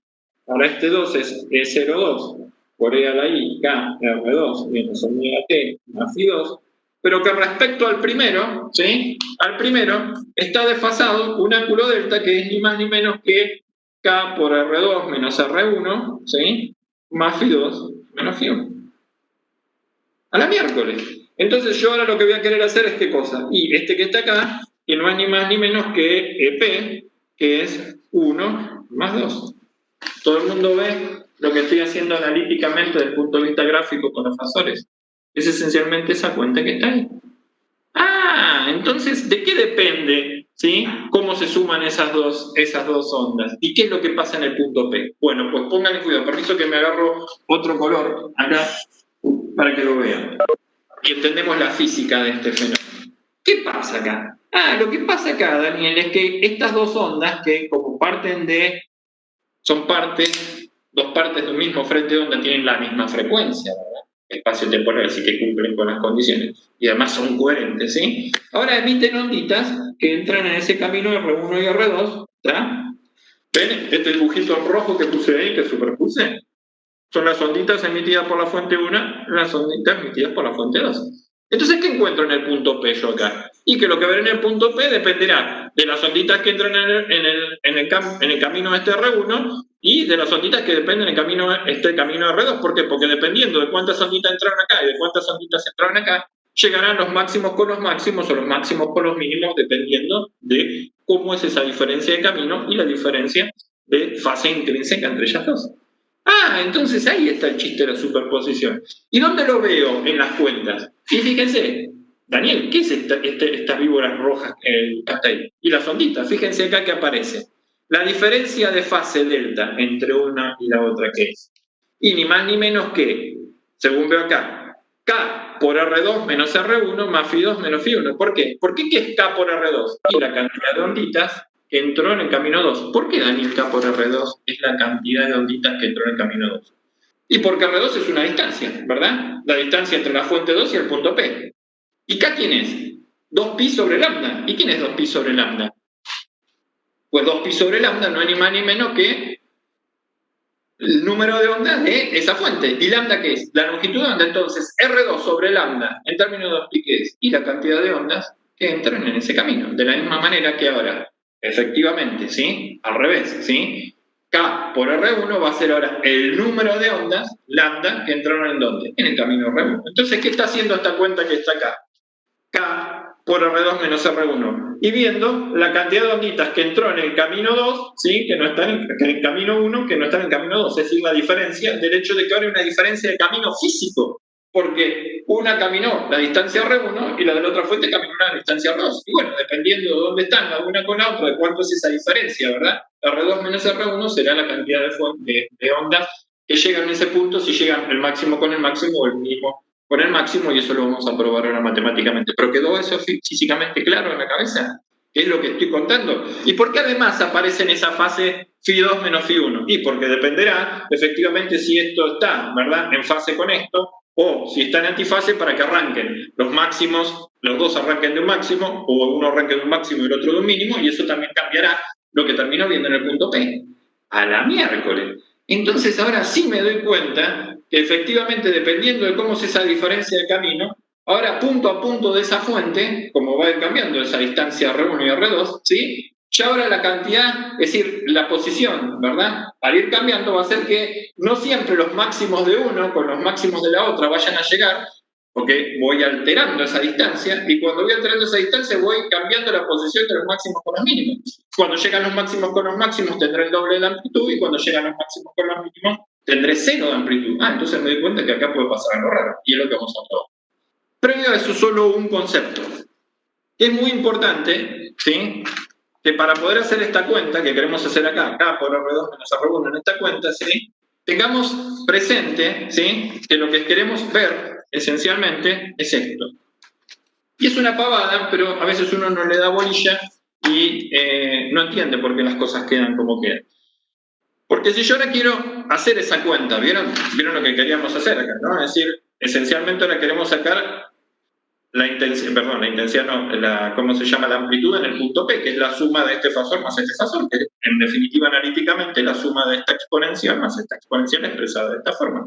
Ahora este 2 es E02 por e a la i, KR2 menos omega t más I2, pero que respecto al primero, ¿sí? Al primero está desfasado un ángulo delta que es ni más ni menos que K por R2 menos R1, ¿sí? Más phi 2 menos phi 1. A la miércoles. Entonces yo ahora lo que voy a querer hacer es ¿qué cosa? Y este que está acá, que no es ni más ni menos que EP, que es 1 más 2. Todo el mundo ve lo que estoy haciendo analíticamente desde el punto de vista gráfico con los fasores. Es esencialmente esa cuenta que está ahí. Entonces, ¿de qué depende, ¿sí? Cómo se suman esas dos ondas? ¿Y qué es lo que pasa en el punto P? Bueno, pues pónganle cuidado. Permiso que me agarro otro color acá para que lo vean. Y entendemos la física de este fenómeno. ¿Qué pasa acá? Lo que pasa acá, Daniel, es que estas dos ondas que como son dos partes de un mismo frente de onda, tienen la misma frecuencia, ¿verdad? Espacio-temporal, así que cumplen con las condiciones. Y además son coherentes, ¿sí? Ahora emiten onditas que entran en ese camino R1 y R2, ¿está? ¿Ven? Este dibujito rojo que puse ahí, que superpuse, son las onditas emitidas por la fuente 1, las onditas emitidas por la fuente 2. Entonces, ¿qué encuentro en el punto P yo acá? Y que lo que veré en el punto P dependerá de las onditas que entran en el camino este R1 y de las onditas que dependen del camino R2. ¿Por qué? Porque dependiendo de cuántas onditas entraron acá y de cuántas onditas entraron acá, llegarán los máximos con los máximos o los máximos con los mínimos dependiendo de cómo es esa diferencia de camino y la diferencia de fase intrínseca entre ellas dos. Entonces ahí está el chiste de la superposición. ¿Y dónde lo veo en las cuentas? Y fíjense, Daniel, ¿qué es estas víboras rojas que está ahí? Y las onditas, fíjense acá que aparece. La diferencia de fase delta entre una y la otra, ¿qué es? Y ni más ni menos que, según veo acá, K por R2 menos R1 más phi 2 menos phi 1. ¿Por qué? ¿Por qué es K por R2? Y la cantidad de onditas que entró en el camino 2. ¿Por qué Daniel K por R2 es la cantidad de onditas que entró en el camino 2? Y porque R2 es una distancia, ¿verdad? La distancia entre la fuente 2 y el punto P. ¿Y K quién es? 2pi sobre lambda. ¿Y quién es 2pi sobre lambda? Pues 2pi sobre lambda no es ni más ni menos que el número de ondas de esa fuente. ¿Y lambda qué es? La longitud de onda. Entonces, R2 sobre lambda, en términos de 2pi, ¿qué es? Y la cantidad de ondas que entran en ese camino. De la misma manera que ahora, efectivamente, ¿sí? Al revés, ¿sí? K por R1 va a ser ahora el número de ondas, lambda, que entraron en ¿dónde? En el camino R1. Entonces, ¿qué está haciendo esta cuenta que está acá? K por R2 menos R1. Y viendo la cantidad de onditas que entró en el camino 2, ¿sí? Que no están en el camino 1, que no están en el camino 2. Es decir, la diferencia del hecho de que ahora hay una diferencia de camino físico. Porque una caminó la distancia R1 y la de la otra fuente caminó la distancia R2. Y bueno, dependiendo de dónde están la una con la otra, de cuánto es esa diferencia, ¿verdad? R2 menos R1 será la cantidad de ondas que llegan en ese punto, si llegan el máximo con el máximo o el mínimo con el máximo, y eso lo vamos a probar ahora matemáticamente. ¿Pero quedó eso físicamente claro en la cabeza? ¿Qué es lo que estoy contando? ¿Y por qué además aparece en esa fase phi 2 menos phi 1? Y porque dependerá, efectivamente, si esto está, ¿verdad?, en fase con esto, o si está en antifase para que arranquen los máximos, los dos arranquen de un máximo, o uno arranque de un máximo y el otro de un mínimo, y eso también cambiará lo que termino viendo en el punto P. A la miércoles. Entonces ahora sí me doy cuenta que efectivamente, dependiendo de cómo es esa diferencia de camino, ahora punto a punto de esa fuente, como va a ir cambiando esa distancia R1 y R2, ¿sí? Ya ahora la cantidad, es decir, la posición, ¿verdad? Al ir cambiando va a ser que no siempre los máximos de uno con los máximos de la otra vayan a llegar, porque voy alterando esa distancia, y cuando voy alterando esa distancia voy cambiando la posición de los máximos con los mínimos. Cuando llegan los máximos con los máximos tendré el doble de la amplitud, y cuando llegan los máximos con los mínimos tendré 0 de amplitud. Entonces me doy cuenta que acá puede pasar algo raro, y es lo que vamos a probar. Previo a eso, solo un concepto. Es muy importante, ¿sí?, que para poder hacer esta cuenta que queremos hacer acá, K por R2 menos R1 en esta cuenta, ¿sí?, tengamos presente, ¿sí?, que lo que queremos ver esencialmente es esto. Y es una pavada, pero a veces uno no le da bolilla y no entiende por qué las cosas quedan como quedan. Porque si yo ahora quiero hacer esa cuenta, ¿vieron lo que queríamos hacer acá, ¿no? Es decir, esencialmente ahora queremos sacar la intensidad no, ¿cómo se llama? La amplitud en el punto P, que es la suma de este fasor más este fasor, que en definitiva analíticamente la suma de esta exponencial más esta exponencial expresada de esta forma.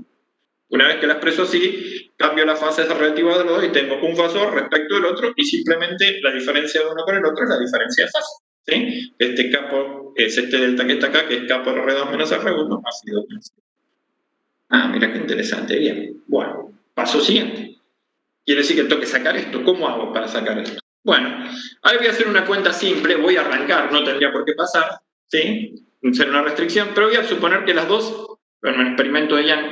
Una vez que la expreso así, cambio la fase relativa de los dos y tengo un fasor respecto del otro, y simplemente la diferencia de uno con el otro es la diferencia de fase, ¿sí? Este K es este delta que está acá, que es K por R2 menos R1 más I2 menos I2. Mira qué interesante, bien. Bueno, paso siguiente. Quiere decir que tengo que sacar esto. ¿Cómo hago para sacar esto? Bueno, ahora voy a hacer una cuenta simple, voy a arrancar, no tendría por qué pasar, ¿sí? Ser una restricción, pero voy a suponer que las dos, en el experimento de Young,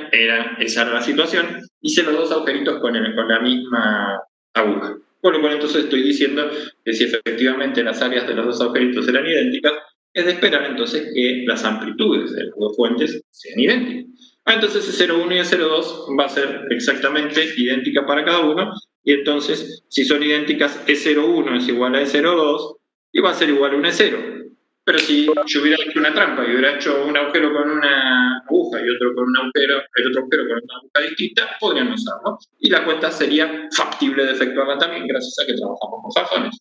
esa era la situación, hice los dos agujeritos con la misma aguja. Por lo cual entonces estoy diciendo que si efectivamente las áreas de los dos agujeritos eran idénticas, es de esperar entonces que las amplitudes de las dos fuentes sean idénticas. Entonces E01 y E02 va a ser exactamente idéntica para cada uno, y entonces si son idénticas, E01 es igual a E02 y va a ser igual a un E0. Pero si yo hubiera hecho una trampa y hubiera hecho un agujero con una aguja y otro con un agujero, el otro agujero con una aguja distinta, podrían usarlo. Y la cuenta sería factible de efectuarla también, gracias a que trabajamos con fasones.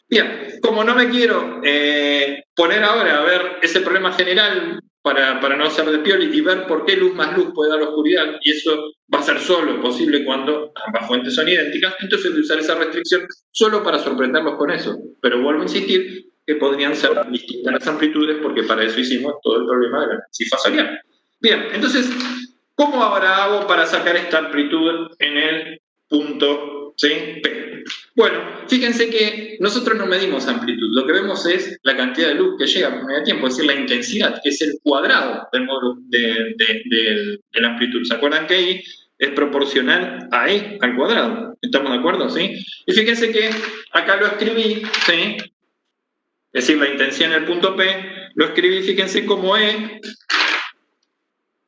Bien, como no me quiero poner ahora a ver ese problema general para no hacer de pioli y ver por qué luz más luz puede dar oscuridad, y eso va a ser solo posible cuando ambas fuentes son idénticas, entonces voy a usar esa restricción solo para sorprenderlos con eso. Pero vuelvo a insistir que podrían ser distintas las amplitudes, porque para eso hicimos todo el problema de la análisis fasorial. Bien, entonces, ¿cómo ahora hago para sacar esta amplitud en el punto, ¿sí?, P? Bueno, fíjense que nosotros no medimos amplitud, lo que vemos es la cantidad de luz que llega por medio tiempo, es decir, la intensidad, que es el cuadrado del módulo de la amplitud. ¿Se acuerdan que I es proporcional a E al cuadrado? ¿Estamos de acuerdo? ¿Sí? Y fíjense que acá lo escribí, ¿sí?, es decir, la intensidad en el punto P, lo escribí, fíjense, como E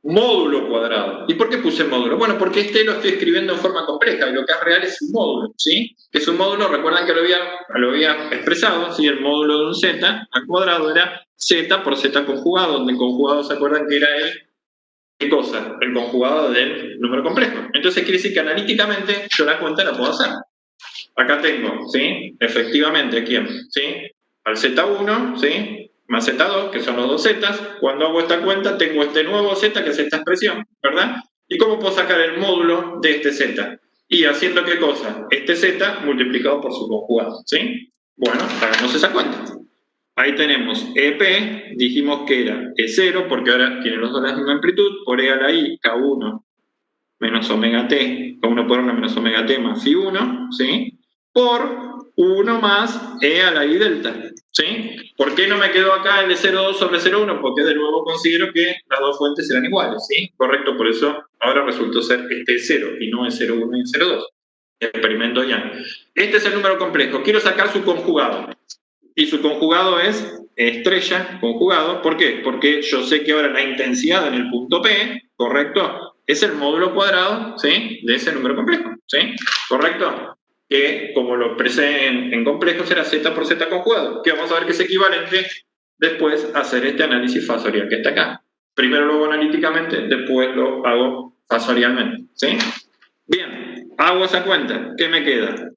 módulo cuadrado. ¿Y por qué puse módulo? Bueno, porque lo estoy escribiendo en forma compleja, y lo que es real es un módulo, ¿sí? Que es un módulo, recuerdan que lo había expresado, ¿sí? El módulo de un z al cuadrado era z por z conjugado, donde el conjugado, ¿se acuerdan que era ¿qué cosa? El conjugado del número complejo. Entonces quiere decir que analíticamente yo la cuenta la puedo hacer. Acá tengo, ¿sí?, efectivamente, ¿quién? ¿Sí? Al z1, ¿sí?, más z2, que son los dos zetas. Cuando hago esta cuenta, tengo este nuevo z, que es esta expresión, ¿verdad? ¿Y cómo puedo sacar el módulo de este z? Y haciendo, ¿qué cosa? Este z multiplicado por su conjugado, ¿sí? Bueno, hagamos esa cuenta. Ahí tenemos EP, dijimos que era E0, porque ahora tienen los dos la misma amplitud, por E a la I, K1 menos omega t, K1 por 1 menos omega t más phi1, ¿sí?, por 1 más E a la I delta, ¿sí? ¿Por qué no me quedó acá el de 0,2 sobre 0,1? Porque de nuevo considero que las dos fuentes eran iguales, ¿sí? Correcto, por eso ahora resultó ser este 0 y no es 0,1 y 0,2. Experimento ya. Este es el número complejo. Quiero sacar su conjugado. Y su conjugado es estrella conjugado. ¿Por qué? Porque yo sé que ahora la intensidad en el punto P, ¿correcto?, es el módulo cuadrado, ¿sí?, de ese número complejo, ¿sí? ¿Correcto? Que como lo expresé en complejo será z por z conjugado, que vamos a ver que es equivalente después a hacer este análisis fasorial que está acá. Primero lo hago analíticamente, después lo hago fasorialmente, ¿sí? Bien, hago esa cuenta, ¿qué me queda?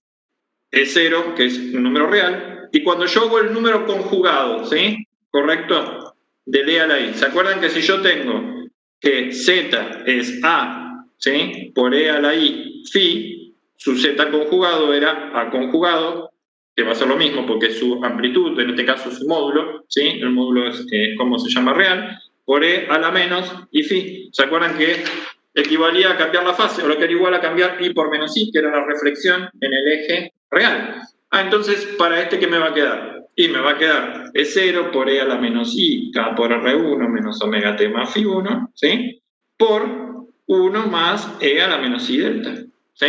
E0, que es un número real, y cuando yo hago el número conjugado, ¿sí? ¿Correcto? Del E a la I. ¿Se acuerdan que si yo tengo que Z es A, ¿sí? Por E a la I, phi, su Z conjugado era A conjugado, que va a ser lo mismo porque es su amplitud, en este caso su módulo, ¿sí? El módulo es como se llama real, por E a la menos y phi. ¿Se acuerdan que equivalía a cambiar la fase, o lo que era igual a cambiar I por menos I, que era la reflexión en el eje real? Entonces, ¿para este qué me va a quedar? Y me va a quedar E0 por E a la menos I, K por R1 menos omega T más phi 1, ¿sí? Por 1 más E a la menos I delta, ¿sí?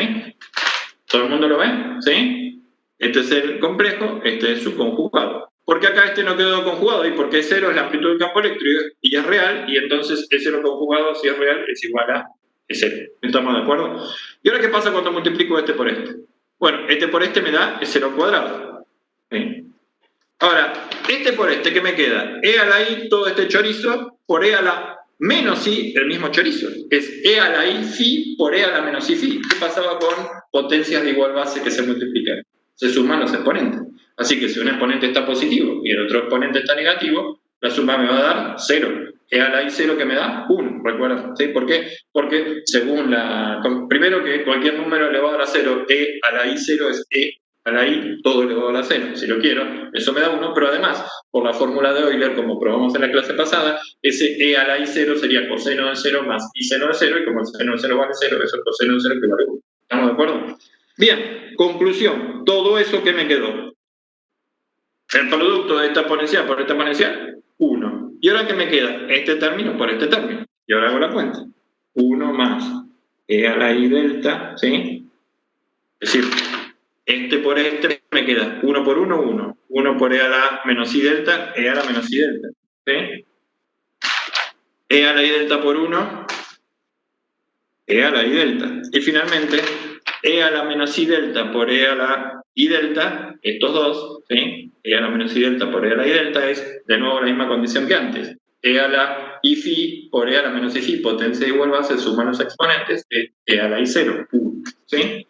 ¿Todo el mundo lo ve? ¿Sí? Este es el complejo, este es su conjugado. ¿Por qué acá este no quedó conjugado? Y porque E0 es la amplitud del campo eléctrico y es real, y entonces E0 conjugado, si es real, es igual a E0. ¿Estamos de acuerdo? ¿Y ahora qué pasa cuando multiplico este por este? Bueno, este por este me da E0 cuadrado. ¿Sí? Ahora, este por este, ¿qué me queda? E a la I, todo este chorizo, por E a la menos I, el mismo chorizo. Es E a la I phi por E a la menos I phi. ¿Qué pasaba con potencias de igual base que se multiplican? Se suman los exponentes. Así que si un exponente está positivo y el otro exponente está negativo, la suma me va a dar 0. E a la I 0 que me da 1, ¿recuerdan? ¿Sí? ¿Por qué? Porque según la... Primero que cualquier número elevado a la 0, E a la I 0 es E a la I, todo elevado a la 0. Si lo quiero, eso me da 1, pero además, por la fórmula de Euler, como probamos en la clase pasada, ese E a la I 0 sería coseno de 0 más I seno de 0, y como el seno de 0 vale 0, eso es coseno de 0 que vale 1. ¿Estamos de acuerdo? Bien, conclusión. Todo eso que me quedó. El producto de esta exponencial por esta exponencial, 1. ¿Y ahora qué me queda? Este término por este término. Y ahora hago la cuenta. 1 más E a la I delta, ¿sí? Es decir, este por este me queda 1 por 1, 1. 1 por E a la menos I delta, E a la menos I delta. ¿Sí? E a la I delta por 1, E a la I delta. Y finalmente, E a la menos I delta por E a la I delta, estos dos, ¿sí? E a la menos I delta por E a la I delta es de nuevo la misma condición que antes. E a la I phi por E a la menos I phi, potencia de igual base, suman los exponentes, es E a la I 0. ¿Sí?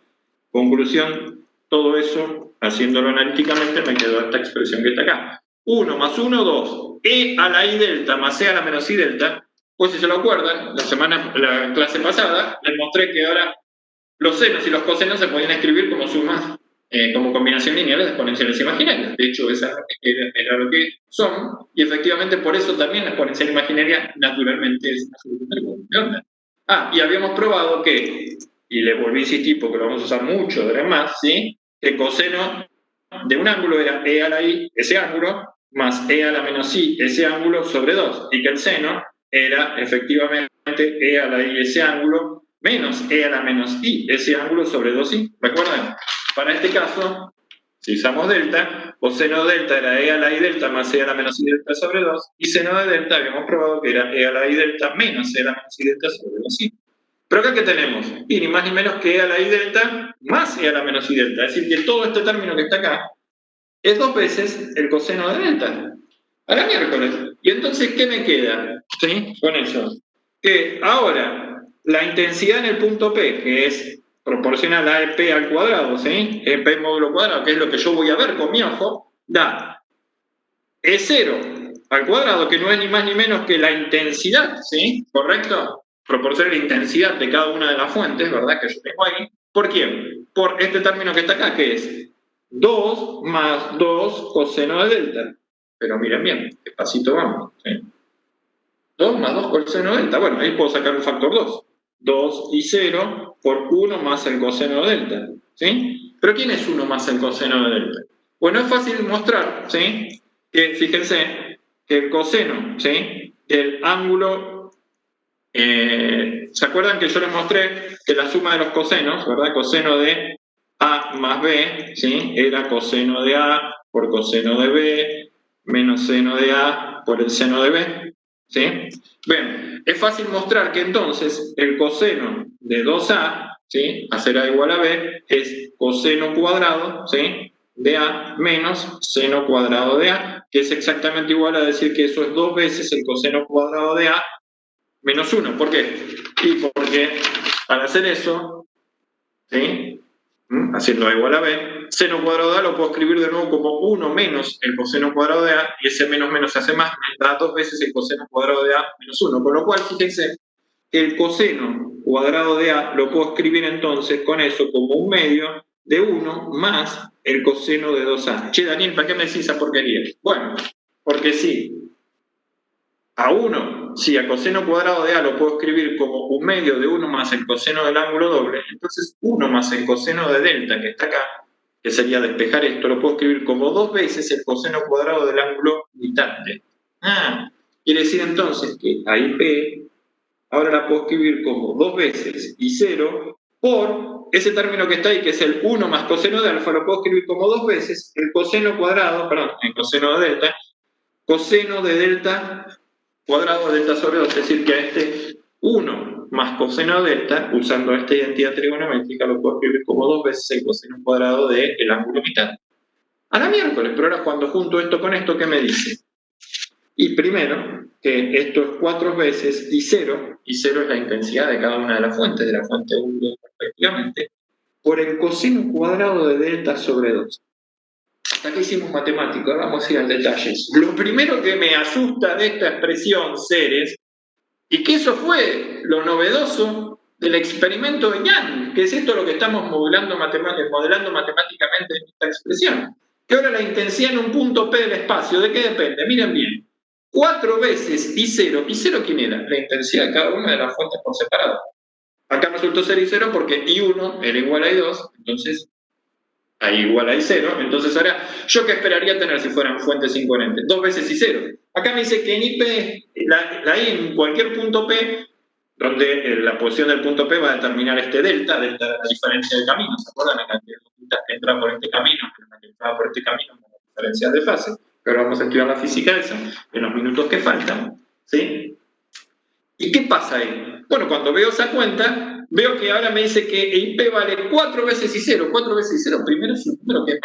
Conclusión, todo eso, haciéndolo analíticamente, me quedó esta expresión que está acá. 1 más 1, 2. E a la I delta más E a la menos I delta. Pues si se lo acuerdan, la clase pasada, les mostré que ahora los senos y los cosenos se podían escribir como sumas, como combinación lineal de exponenciales imaginarias. De hecho, esa era lo que son, y efectivamente por eso también la exponencial imaginaria naturalmente es una solución de onda. Y habíamos probado que, y le volví a insistir porque lo vamos a usar mucho, más, ¿sí? Que el coseno de un ángulo era E a la I, ese ángulo, más E a la menos I, ese ángulo, sobre 2, y que el seno era efectivamente E a la I, ese ángulo, menos E a la menos I, ese ángulo sobre 2i. ¿Recuerdan? Para este caso, si usamos delta, o seno de delta era E a la I delta más E a la menos I delta sobre 2, y seno de delta habíamos probado que era E a la I delta menos E a la menos I delta sobre 2i. Pero acá, ¿qué tenemos? Y ni más ni menos que E a la I delta más E a la menos I delta. Es decir, que todo este término que está acá es 2 veces el coseno de delta. A la miércoles. Y entonces, ¿qué me queda? ¿Sí? Con eso. Que ahora, la intensidad en el punto P, que es proporcional a EP al cuadrado, ¿sí? EP módulo cuadrado, que es lo que yo voy a ver con mi ojo, da E0 al cuadrado, que no es ni más ni menos que la intensidad, ¿sí? ¿Correcto? Proporciona la intensidad de cada una de las fuentes, ¿verdad? Que yo tengo ahí. ¿Por quién? Por este término que está acá, que es 2 más 2 coseno de delta. Pero miren bien, despacito vamos, ¿sí? 2 más 2 coseno de delta. Bueno, ahí puedo sacar un factor 2. 2 y 0 por 1 más el coseno de delta, ¿sí? Pero ¿quién es 1 más el coseno de delta? Bueno, es fácil mostrar, ¿sí? Que fíjense que el coseno, ¿sí? Del ángulo, ¿se acuerdan que yo les mostré que la suma de los cosenos, ¿verdad? Coseno de A más B, ¿sí? Era coseno de A por coseno de B menos seno de A por el seno de B, ¿sí? Bien, es fácil mostrar que entonces el coseno de 2A, ¿sí? A ser A igual a B, es coseno cuadrado, ¿sí? De A menos seno cuadrado de A, que es exactamente igual a decir que eso es 2 veces el coseno cuadrado de A menos 1. ¿Por qué? Y porque al hacer eso, ¿sí? Haciendo A igual a B. Seno cuadrado de A lo puedo escribir de nuevo como 1 menos el coseno cuadrado de A, y ese menos menos se hace más, me da 2 veces el coseno cuadrado de A menos 1. Con lo cual, fíjense, el coseno cuadrado de A lo puedo escribir entonces con eso como un medio de 1 más el coseno de 2A. Che, Daniel, ¿para qué me decís esa porquería? Bueno, porque sí. A 1, si a coseno cuadrado de A lo puedo escribir como un medio de 1 más el coseno del ángulo doble, entonces 1 más el coseno de delta que está acá, que sería despejar esto, lo puedo escribir como 2 veces el coseno cuadrado del ángulo mitante. Quiere decir entonces que a IP ahora la puedo escribir como 2 veces y 0 por ese término que está ahí, que es el 1 más coseno de alfa, lo puedo escribir como 2 veces el coseno cuadrado, perdón, el coseno de delta, coseno de delta cuadrado de delta sobre 2, es decir, que a este 1 más coseno de delta, usando esta identidad trigonométrica, lo puedo escribir como 2 veces el coseno cuadrado del ángulo mitad. A la miércoles, pero ahora cuando junto esto con esto, ¿qué me dice? Y primero, que esto es 4 veces y 0 es la intensidad de cada una de las fuentes, de la fuente 1 y 2 respectivamente, por el coseno cuadrado de delta sobre 2. Hasta aquí hicimos matemático, ahora vamos a ir al detalle. Lo primero que me asusta de esta expresión, seres, y que eso fue lo novedoso del experimento de Young, que es esto lo que estamos modelando matemáticamente en esta expresión. Que ahora la intensidad en un punto P del espacio, ¿de qué depende? Miren bien, 4 veces y 0. ¿Y 0 quién era? La intensidad de cada una de las fuentes por separado. Acá resultó ser y 0 porque I1 era igual a I2, entonces a igual a I0, entonces ahora, ¿yo qué esperaría tener si fueran fuentes incoherentes? 2 veces I0. Acá me dice que en IP, la I en cualquier punto P, donde la posición del punto P va a determinar este delta de la diferencia de camino. ¿Se acuerdan? La cantidad de onditas que entra por este camino, la que entraba por este camino, con las diferencias de fase. Pero vamos a estudiar la física de eso en los minutos que faltan, ¿sí? ¿Y qué pasa ahí? Bueno, cuando veo esa cuenta, veo que ahora me dice que IP vale 4 veces y 0. 4 veces y 0, primero es un número que es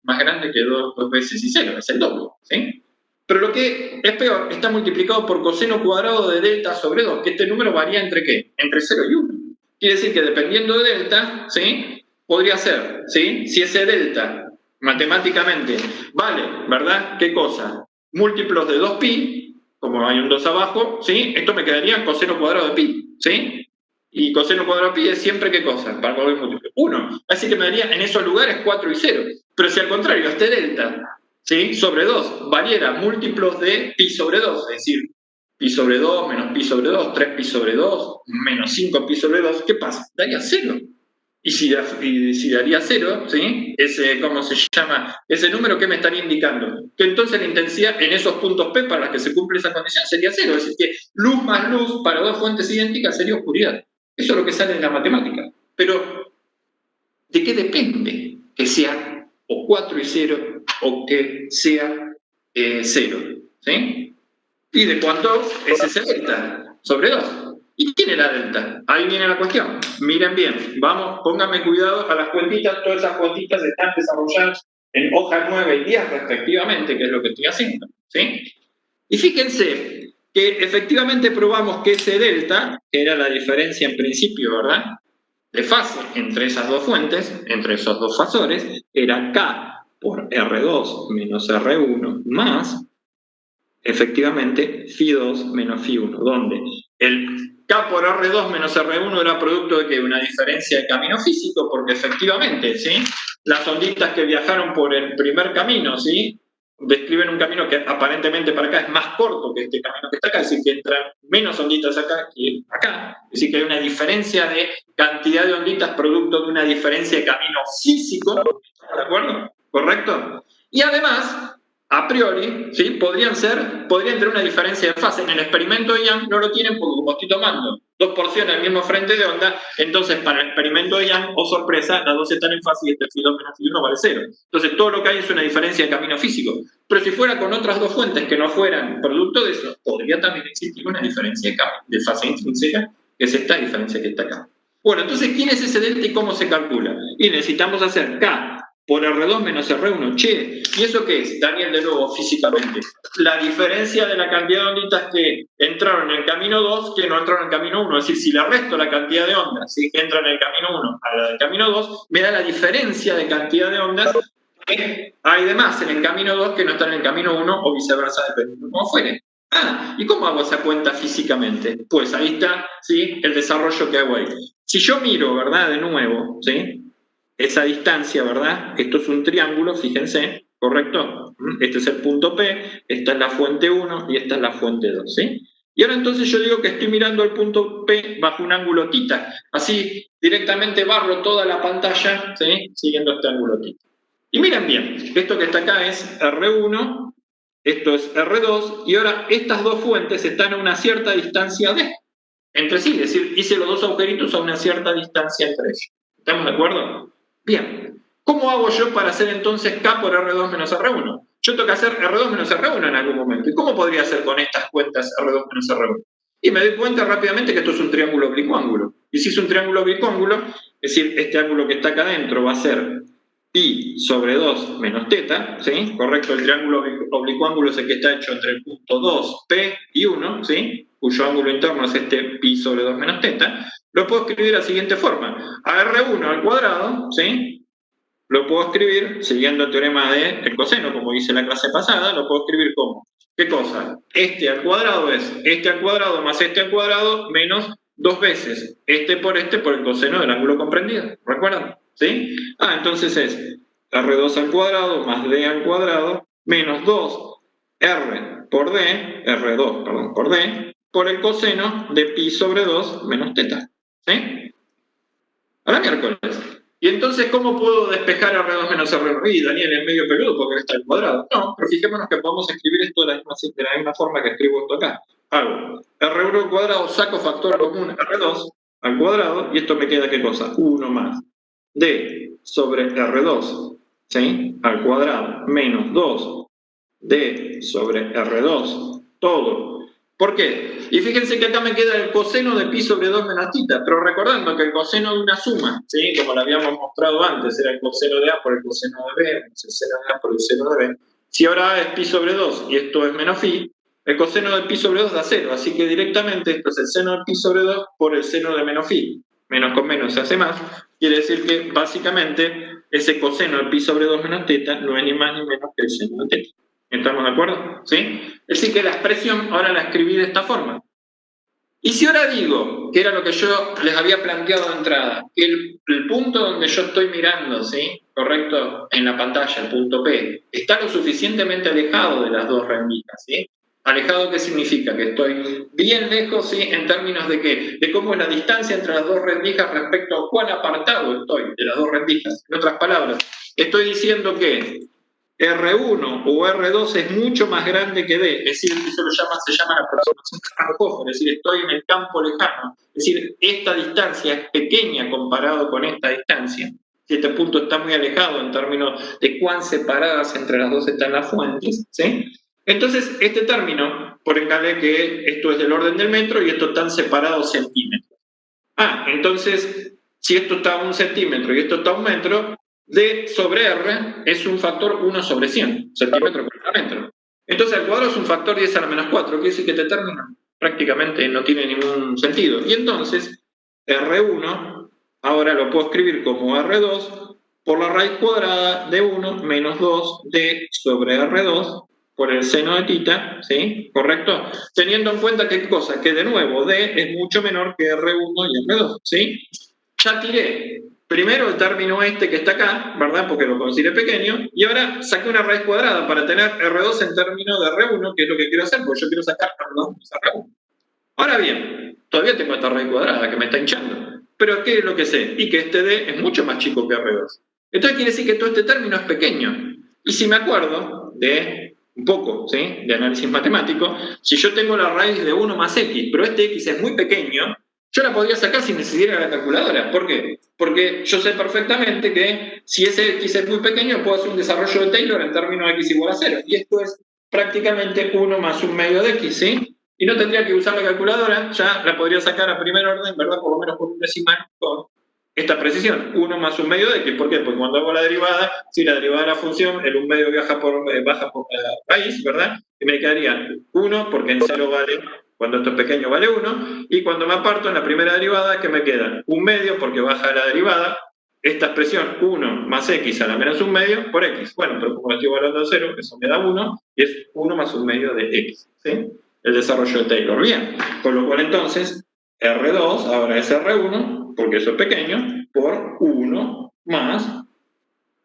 más grande que 2 veces y 0, es el doble, ¿sí? Pero lo que es peor, está multiplicado por coseno cuadrado de delta sobre 2, que este número varía entre ¿qué? Entre 0 y 1. Quiere decir que dependiendo de delta, ¿sí? Podría ser, ¿sí? Si ese delta, matemáticamente, vale, ¿verdad? ¿Qué cosa? Múltiplos de 2pi, como hay un 2 abajo, ¿sí? Esto me quedaría en coseno cuadrado de pi, ¿sí? Y coseno cuadrado de pi es siempre ¿qué cosa? Valor múltiplo. 1. Así que me daría en esos lugares 4 y 0. Pero si al contrario, este delta, ¿sí? Sobre 2 valiera múltiplos de pi sobre 2, es decir, pi sobre 2 menos pi sobre 2, 3 pi sobre 2, menos 5 pi sobre 2, ¿qué pasa? Daría 0. Y si daría 0, ¿sí? ¿Cómo se llama? Ese número, ¿qué me estaría indicando? Que entonces la intensidad en esos puntos P para las que se cumple esa condición sería 0. Es decir, que luz más luz para dos fuentes idénticas sería oscuridad. Eso es lo que sale en la matemática. Pero, ¿de qué depende que sea o 4 y 0 o que sea 0? ¿Sí? ¿Y de cuánto es ese delta? Sobre 2. ¿Y quién es la delta? Ahí viene la cuestión. Miren bien, vamos, pónganme cuidado a las cuentitas. Todas esas cuentitas están desarrolladas en hoja 9 y 10 respectivamente, que es lo que estoy haciendo, ¿sí? Y fíjense que efectivamente probamos que ese delta, que era la diferencia en principio, ¿verdad?, de fase entre esas dos fuentes, entre esos dos fasores, era K por R2 menos R1 más, efectivamente, Φ2 menos Φ1, donde el K por R2 menos R1 era producto de que una diferencia de camino físico, porque efectivamente, ¿sí?, las onditas que viajaron por el primer camino, ¿sí?, describen un camino que aparentemente para acá es más corto que este camino que está acá, es decir, que entran menos onditas acá que acá, es decir, que hay una diferencia de cantidad de onditas producto de una diferencia de camino físico, ¿de acuerdo? ¿Correcto? Y además, a priori, ¿sí?, podría tener una diferencia de fase. En el experimento de Young no lo tienen porque como estoy tomando dos porciones del mismo frente de onda, entonces para el experimento de Young, oh sorpresa, las dos están en fase y este Φ2 menos Φ1 vale 0. Entonces todo lo que hay es una diferencia de camino físico. Pero si fuera con otras dos fuentes que no fueran producto de eso, podría también existir una diferencia de fase intrínseca, que es esta diferencia que está acá. Bueno, entonces, ¿quién es ese delta y cómo se calcula? Y necesitamos hacer K por R2 menos R1. Che, ¿y eso qué es, Daniel, de nuevo, físicamente? La diferencia de la cantidad de onditas que entraron en el camino 2 que no entraron en el camino 1. Es decir, si le resto la cantidad de ondas, ¿sí?, que entran en el camino 1 a la del camino 2, me da la diferencia de cantidad de ondas que hay de más en el camino 2 que no están en el camino 1 o viceversa, dependiendo de cómo fuere. Ah, ¿y cómo hago esa cuenta físicamente? Pues ahí está, ¿sí?, el desarrollo que hago ahí. Si yo miro, ¿verdad?, de nuevo, ¿sí?, esa distancia, ¿verdad? Esto es un triángulo, fíjense, ¿correcto? Este es el punto P, esta es la fuente 1 y esta es la fuente 2, ¿sí? Y ahora entonces yo digo que estoy mirando el punto P bajo un ángulo θ. Así directamente barro toda la pantalla, ¿sí?, siguiendo este ángulo θ. Y miren bien, esto que está acá es R1, esto es R2, y ahora estas dos fuentes están a una cierta distancia D entre sí, es decir, hice los dos agujeritos a una cierta distancia entre ellos. ¿Estamos de acuerdo? Bien. ¿Cómo hago yo para hacer entonces K por R2 menos R1? Yo tengo que hacer R2 menos R1 en algún momento. ¿Y cómo podría hacer con estas cuentas R2 menos R1? Y me doy cuenta rápidamente que esto es un triángulo oblicuángulo. Y si es un triángulo oblicuángulo, es decir, este ángulo que está acá adentro va a ser pi sobre 2 menos θ, ¿sí? Correcto, el triángulo oblicuángulo es el que está hecho entre el punto 2, P y 1, ¿sí?, cuyo ángulo interno es este pi sobre 2 menos θ, lo puedo escribir de la siguiente forma. A R1 al cuadrado, ¿sí?, lo puedo escribir siguiendo el teorema del coseno, como hice en la clase pasada, lo puedo escribir como, ¿qué cosa? Este al cuadrado es este al cuadrado más este al cuadrado menos 2 veces este por el coseno del ángulo comprendido. ¿Recuerdan? ¿Sí? Ah, entonces es R2 al cuadrado más D al cuadrado menos 2R por D, R2, perdón, por D, por el coseno de pi sobre 2 menos θ. ¿Sí? Ahora miércoles. ¿Y entonces cómo puedo despejar R2 menos R1? Y Daniel, es medio peludo porque está al cuadrado. No, pero fijémonos que podemos escribir esto de la misma forma que escribo esto acá. Hago R1 al cuadrado, saco factor común R2 al cuadrado, y esto me queda, ¿qué cosa? 1 más D sobre R2, ¿sí?, al cuadrado, menos 2 D sobre R2, todo. ¿Por qué? Y fíjense que acá me queda el coseno de pi sobre 2 menos θ, pero recordando que el coseno de una suma, ¿sí?, como lo habíamos mostrado antes, era el coseno de A por el coseno de B, menos el seno de A por el seno de B. Si ahora A es pi sobre 2 y esto es menos phi, el coseno de pi sobre 2 da 0, así que directamente esto es el seno de pi sobre 2 por el seno de menos phi. Menos con menos se hace más, quiere decir que básicamente ese coseno de pi sobre 2 menos θ no es ni más ni menos que el seno de θ. ¿Estamos de acuerdo? ¿Sí? Es decir, que la expresión ahora la escribí de esta forma. Y si ahora digo, que era lo que yo les había planteado de entrada, que el punto donde yo estoy mirando, ¿sí?, correcto, en la pantalla, el punto P, está lo suficientemente alejado de las dos rendijas, ¿sí? ¿Alejado qué significa? Que estoy bien lejos, ¿sí?, en términos de qué, de cómo es la distancia entre las dos rendijas respecto a cuán apartado estoy de las dos rendijas. En otras palabras, estoy diciendo que R1 o R2 es mucho más grande que D, es decir, eso se llama la aproximación de Markov, es decir, estoy en el campo lejano, es decir, esta distancia es pequeña comparado con esta distancia, si este punto está muy alejado en términos de cuán separadas entre las dos están las fuentes, ¿sí? Entonces, este término, por ejemplo, que esto es del orden del metro y esto están separados centímetros. Ah, entonces, si esto está a 1 centímetro y esto está a 1 metro, D sobre R es un factor 1 sobre 100, centímetro por metro. Entonces al cuadrado es un factor 10 a la menos 4, quiere decir que este término prácticamente no tiene ningún sentido. Y entonces R1 ahora lo puedo escribir como R2 por la raíz cuadrada de 1 menos 2D sobre R2 por el seno de θ, ¿sí? ¿Correcto? Teniendo en cuenta que cosa, que de nuevo D es mucho menor que R1 y R2, ¿sí? Ya tiré primero el término este que está acá, ¿verdad? Porque lo consideré pequeño, y ahora saqué una raíz cuadrada para tener R2 en términos de R1, que es lo que quiero hacer, porque yo quiero sacar R2 más R1. Ahora bien, todavía tengo esta raíz cuadrada que me está hinchando. Pero ¿qué es lo que sé? Y que este D es mucho más chico que R2. Entonces quiere decir que todo este término es pequeño. Y si me acuerdo de un poco, ¿sí?, de análisis matemático, si yo tengo la raíz de 1 más x, pero este x es muy pequeño, yo la podría sacar sin necesidad de la calculadora. ¿Por qué? Porque yo sé perfectamente que si ese x es muy pequeño, puedo hacer un desarrollo de Taylor en términos de x igual a 0. Y esto es prácticamente 1 más 1 medio de x, ¿sí? Y no tendría que usar la calculadora, ya la podría sacar a primer orden, ¿verdad? Por lo menos por un decimal con esta precisión, 1 más 1/2 de x. ¿Por qué? Porque cuando hago la derivada, si la derivada de la función, el 1/2 baja por la raíz, ¿verdad? Y me quedaría 1, porque en 0 vale, cuando esto es pequeño vale 1, y cuando me aparto en la primera derivada, ¿qué me queda? 1/2, porque baja la derivada, esta expresión 1 más x a la menos 1/2 por x. Bueno, pero como estoy evaluando a 0, eso me da 1, y es 1 más 1/2 de x, ¿sí? El desarrollo de Taylor. Bien, con lo cual entonces, R2 ahora es R1, porque eso es pequeño, por 1 más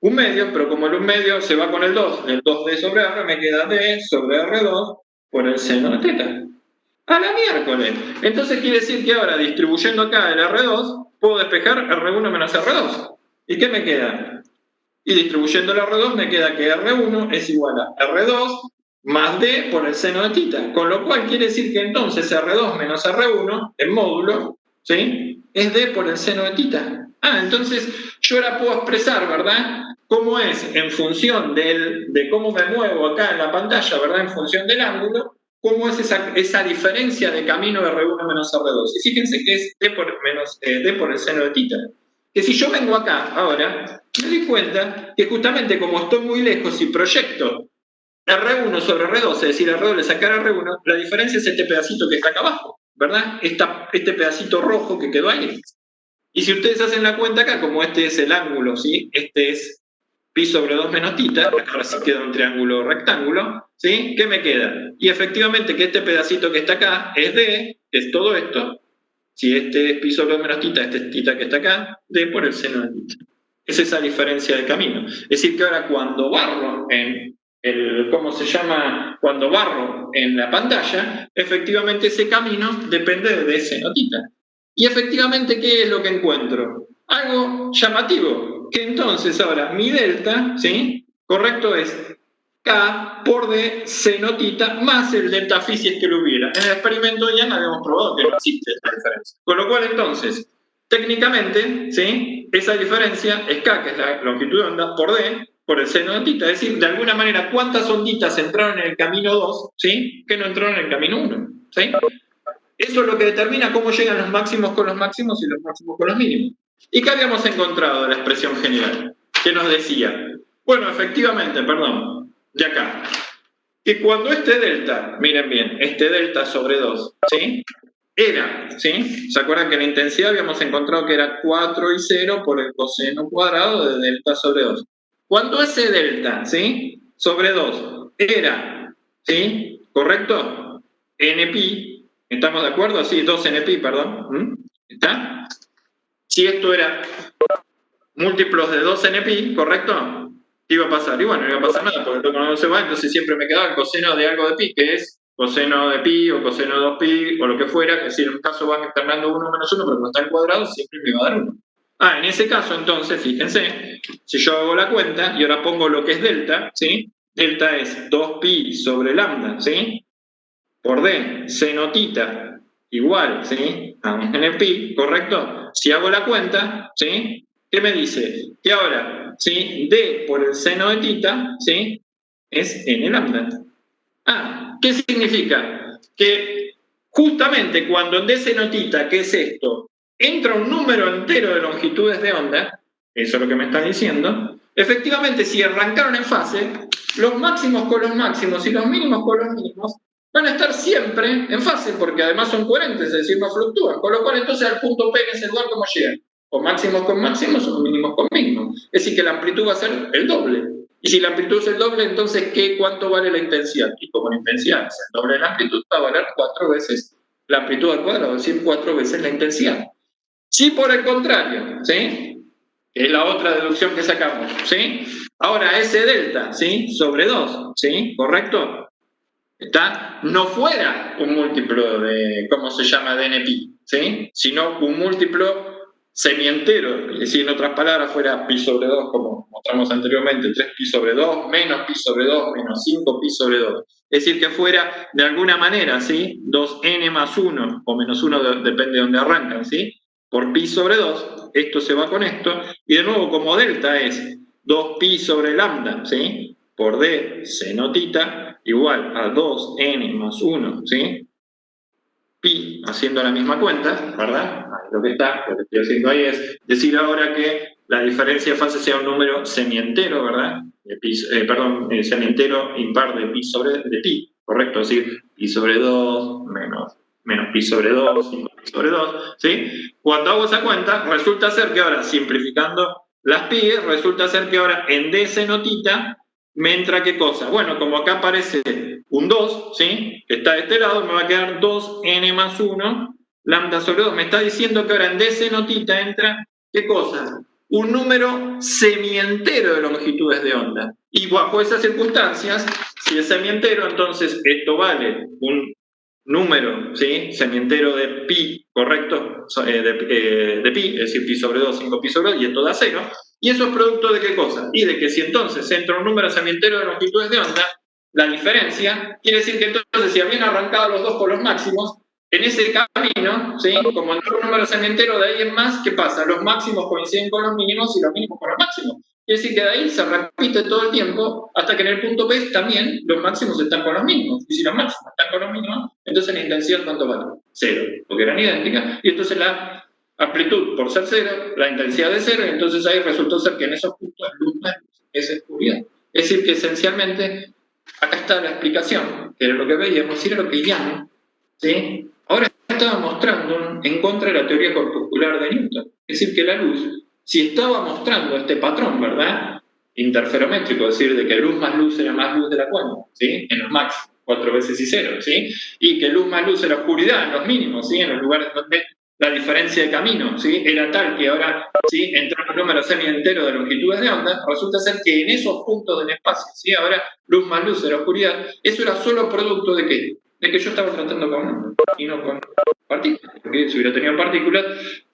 1/2, pero como el 1/2 se va con el 2D sobre R, me queda D sobre R2 por el seno de teta. ¡A la miércoles! Entonces quiere decir que ahora, distribuyendo acá el R2, puedo despejar R1 menos R2. ¿Y qué me queda? Y distribuyendo el R2 me queda que R1 es igual a R2 más D por el seno de tita. Con lo cual quiere decir que entonces R2 menos R1, en módulo, ¿sí? Es D por el seno de tita. Ah, entonces yo ahora puedo expresar, ¿verdad? Cómo es en función de cómo me muevo acá en la pantalla, ¿verdad? En función del ángulo, cómo es esa diferencia de camino de R1 menos R2. Y fíjense que es D por el seno de tita. Que si yo vengo acá ahora, me doy cuenta que justamente como estoy muy lejos y proyecto R1 sobre R2, es decir, R2 le sacar R1, la diferencia es este pedacito que está acá abajo, ¿verdad? Este pedacito rojo que quedó ahí. Y si ustedes hacen la cuenta acá, como este es el ángulo, ¿sí? Este es pi sobre 2 menos tita, ahora sí queda un triángulo rectángulo, ¿sí? ¿Qué me queda? Y efectivamente que este pedacito que está acá es D, que es todo esto. Si este es pi sobre 2 menos tita, este es tita que está acá, D por el seno de tita. Es esa diferencia de camino. Es decir, que ahora cuando barro en cuando barro en la pantalla, efectivamente ese camino depende de seno tita. Y efectivamente, ¿qué es lo que encuentro? Algo llamativo, que entonces ahora mi delta, ¿sí? Correcto, es K por D seno tita más el delta phi si es que lo hubiera. En el experimento ya habíamos probado que no existe esta diferencia. Con lo cual entonces, técnicamente, ¿sí? Esa diferencia es K, que es la longitud de onda, por D, por el seno de tita. Es decir, de alguna manera, ¿cuántas onditas entraron en el camino 2, ¿sí? Que no entraron en el camino 1, ¿sí? Eso es lo que determina cómo llegan los máximos con los máximos y los máximos con los mínimos. ¿Y qué habíamos encontrado de la expresión general? ¿Qué nos decía? Bueno, efectivamente, perdón, de acá, que cuando este delta, miren bien, este delta sobre 2, ¿sí? Era, ¿sí? ¿Se acuerdan que la intensidad habíamos encontrado que era 4 y 0 por el coseno cuadrado de delta sobre 2? Cuando ese delta, ¿sí? Sobre 2 era, ¿sí? ¿Correcto? NPi, ¿estamos de acuerdo? Sí, 2 NPi, perdón. ¿Está? Si esto era múltiplos de 2 NPi, ¿correcto? ¿Qué iba a pasar? Y bueno, no iba a pasar nada, porque esto no se va, entonces siempre me quedaba el coseno de algo de pi, que es coseno de pi o coseno de 2pi o lo que fuera, es decir, en un caso va externando 1 menos 1, pero como está en cuadrado, siempre me va a dar 1. Ah, en ese caso, entonces, fíjense, si yo hago la cuenta y ahora pongo lo que es delta, ¿sí? Delta es 2pi sobre lambda, ¿sí? Por D, seno tita, igual, ¿sí? A NPi, ¿correcto? Si hago la cuenta, ¿sí? ¿Qué me dice? Que ahora, ¿sí? D por el seno de tita, ¿sí? Es n lambda. Ah, ¿qué significa? Que justamente cuando en D seno tita, ¿qué es esto? Entra un número entero de longitudes de onda, eso es lo que me están diciendo, efectivamente si arrancaron en fase, los máximos con los máximos y los mínimos con los mínimos van a estar siempre en fase, porque además son coherentes, es decir, no fluctúan, con lo cual entonces al punto P en ese lugar, ¿cómo llegan? O máximos con máximos o mínimos con mínimos. Es decir, que la amplitud va a ser el doble. Y si la amplitud es el doble, entonces ¿cuánto vale la intensidad? Y como la intensidad es el doble de la amplitud, va a valer 4 veces la amplitud al cuadrado, es decir, 4 veces la intensidad. Si por el contrario, ¿sí? Es la otra deducción que sacamos, ¿sí? Ahora ese delta, ¿sí? Sobre 2, ¿sí? ¿Correcto? ¿Está? No fuera un múltiplo de, ¿cómo se llama? De NPi, ¿sí? Sino un múltiplo semientero, es decir, en otras palabras, fuera pi sobre 2, como mostramos anteriormente, 3pi sobre 2, menos pi sobre 2, menos 5pi sobre 2. Es decir, que fuera de alguna manera, ¿sí? 2n más 1, o menos 1, depende de dónde arrancan, ¿sí? Por pi sobre 2, esto se va con esto, y de nuevo, como delta es 2pi sobre lambda, ¿sí? Por d seno tita, igual a 2n más 1, ¿sí? pi haciendo la misma cuenta, ¿verdad? Lo que estoy haciendo ahí es decir ahora que la diferencia de fase sea un número semientero, ¿verdad? Semientero impar de pi, ¿correcto? Es decir, pi sobre 2 menos pi sobre 2, 5 pi sobre 2, ¿sí? Cuando hago esa cuenta, resulta ser que ahora, simplificando las pi, resulta ser que ahora en ds notita me entra ¿qué cosa? Bueno, como acá aparece un 2, ¿sí? Que está de este lado, me va a quedar 2n más 1, lambda sobre 2. Me está diciendo que ahora en ds notita entra ¿qué cosa? Un número semientero de longitudes de onda. Y bajo esas circunstancias, si es semientero, entonces esto vale un número, ¿sí? Semientero de pi, ¿correcto? De pi, es decir, pi sobre 2, 5 pi sobre 2, y esto da 0. ¿Y eso es producto de qué cosa? Y de que si entonces entra un número semientero de longitudes de onda, la diferencia quiere decir que entonces si habían arrancado los dos por los máximos, en ese camino, ¿sí? Como entró un número semientero de ahí en más, ¿qué pasa? Los máximos coinciden con los mínimos y los mínimos con los máximos. Quiere decir que de ahí se repite todo el tiempo hasta que en el punto P también los máximos están con los mínimos. Y si los máximos están con los mínimos, entonces la intensidad ¿cuánto vale? 0, porque eran idénticas. Y entonces la amplitud por ser 0, la intensidad de 0, y entonces ahí resultó ser que en esos puntos luz más luz es oscuridad. Es decir, que esencialmente acá está la explicación, que era lo que veíamos, y era lo que Yang, ¿sí? Ahora estaba mostrando en contra de la teoría corpuscular de Newton. Es decir, que la luz, si estaba mostrando este patrón, ¿verdad? Interferométrico, es decir, de que luz más luz era más luz de la cuenta, ¿sí? En los máximos, 4 veces y 0, ¿sí? Y que luz más luz era oscuridad en los mínimos, ¿sí? En los lugares donde la diferencia de camino, ¿sí? Era tal que ahora, ¿sí? Entró un número semi-entero de longitudes de onda, resulta ser que en esos puntos del espacio, ¿sí? Ahora luz más luz era oscuridad, eso era solo producto de ¿qué? De que yo estaba tratando con números y no con partículas, porque si hubiera tenido partículas,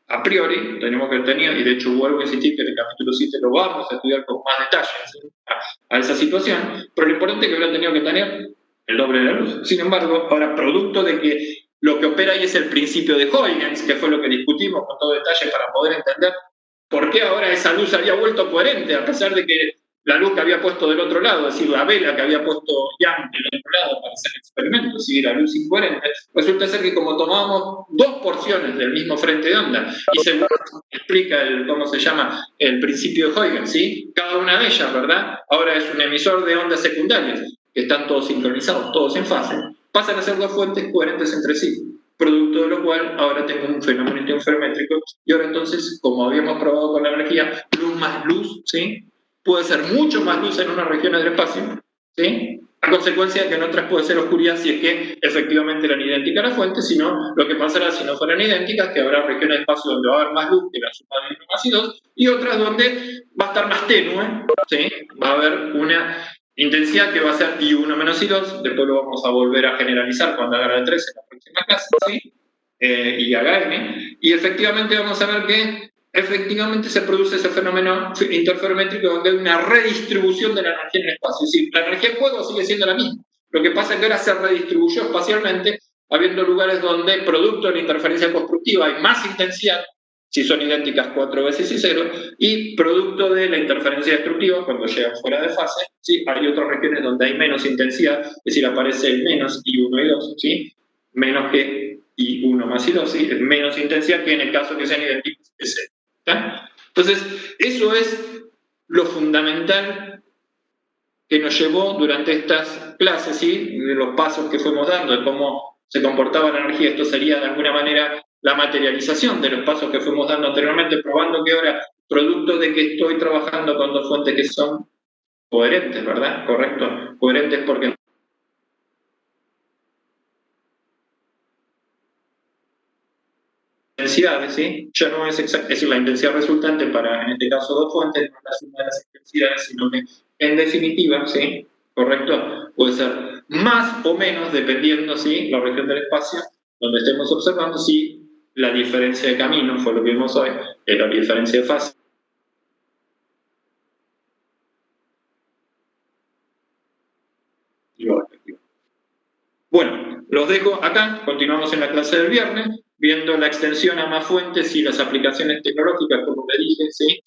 a priori tenemos que tener, y de hecho vuelvo a insistir que en el capítulo 7 lo vamos a estudiar con más detalle, ¿sí? a esa situación, pero lo importante es que hubiera tenido que tener el doble de la luz. Sin embargo, ahora producto de que lo que opera ahí es el principio de Huygens, que fue lo que discutimos con todo detalle para poder entender por qué ahora esa luz había vuelto coherente, a pesar de que la luz que había puesto del otro lado, es decir, la vela que había puesto Yang del otro lado para hacer el experimento, si la luz incoherente, resulta ser que como tomábamos dos porciones del mismo frente de onda, y según explica ¿cómo se llama? El principio de Huygens, ¿sí? Cada una de ellas, ¿verdad? Ahora es un emisor de ondas secundarias, que están todos sincronizados, todos en fase, pasan a ser dos fuentes coherentes entre sí, producto de lo cual ahora tengo un fenómeno interferométrico, y ahora entonces, como habíamos probado con la energía, luz más luz, ¿sí? Puede ser mucho más luz en unas regiones del espacio, ¿sí? A consecuencia de que en otras puede ser oscuridad si es que efectivamente eran idénticas las fuentes, sino lo que pasará si no fueran idénticas, que habrá regiones del espacio donde va a haber más luz que la suma de 1 más y 2, y otras donde va a estar más tenue, ¿sí? Va a haber una intensidad que va a ser I1 menos I2, después lo vamos a volver a generalizar cuando haga la 3 en la próxima clase, ¿sí? Y haga M, y efectivamente vamos a ver que efectivamente se produce ese fenómeno interferométrico donde hay una redistribución de la energía en el espacio. Es decir, la energía en juego sigue siendo la misma. Lo que pasa es que ahora se redistribuyó espacialmente, habiendo lugares donde, producto de la interferencia constructiva, hay más intensidad, si son idénticas 4 veces y 0, y producto de la interferencia destructiva, cuando llegan fuera de fase, ¿sí? Hay otras regiones donde hay menos intensidad, es decir, aparece el menos I1 y 2, ¿sí? Menos que I1 más I2, ¿sí? Es menos intensidad que en el caso que sean idénticos es 0. ¿Está? Entonces, eso es lo fundamental que nos llevó durante estas clases, ¿sí? De los pasos que fuimos dando, de cómo se comportaba la energía. Esto sería de alguna manera la materialización de los pasos que fuimos dando anteriormente, probando que ahora, producto de que estoy trabajando con dos fuentes que son coherentes, ¿verdad? Correcto, coherentes porque intensidades, ¿sí? Ya no es exacto, es decir, la intensidad resultante para, en este caso, dos fuentes, no es la suma de las intensidades, sino que, en definitiva, ¿sí? Correcto, puede ser más o menos, dependiendo, ¿sí? La región del espacio donde estemos observando, si la diferencia de camino, fue lo que vimos hoy, es la diferencia de fase. Bueno, los dejo acá, continuamos en la clase del viernes, viendo la extensión a más fuentes y las aplicaciones tecnológicas, como te dije, ¿sí?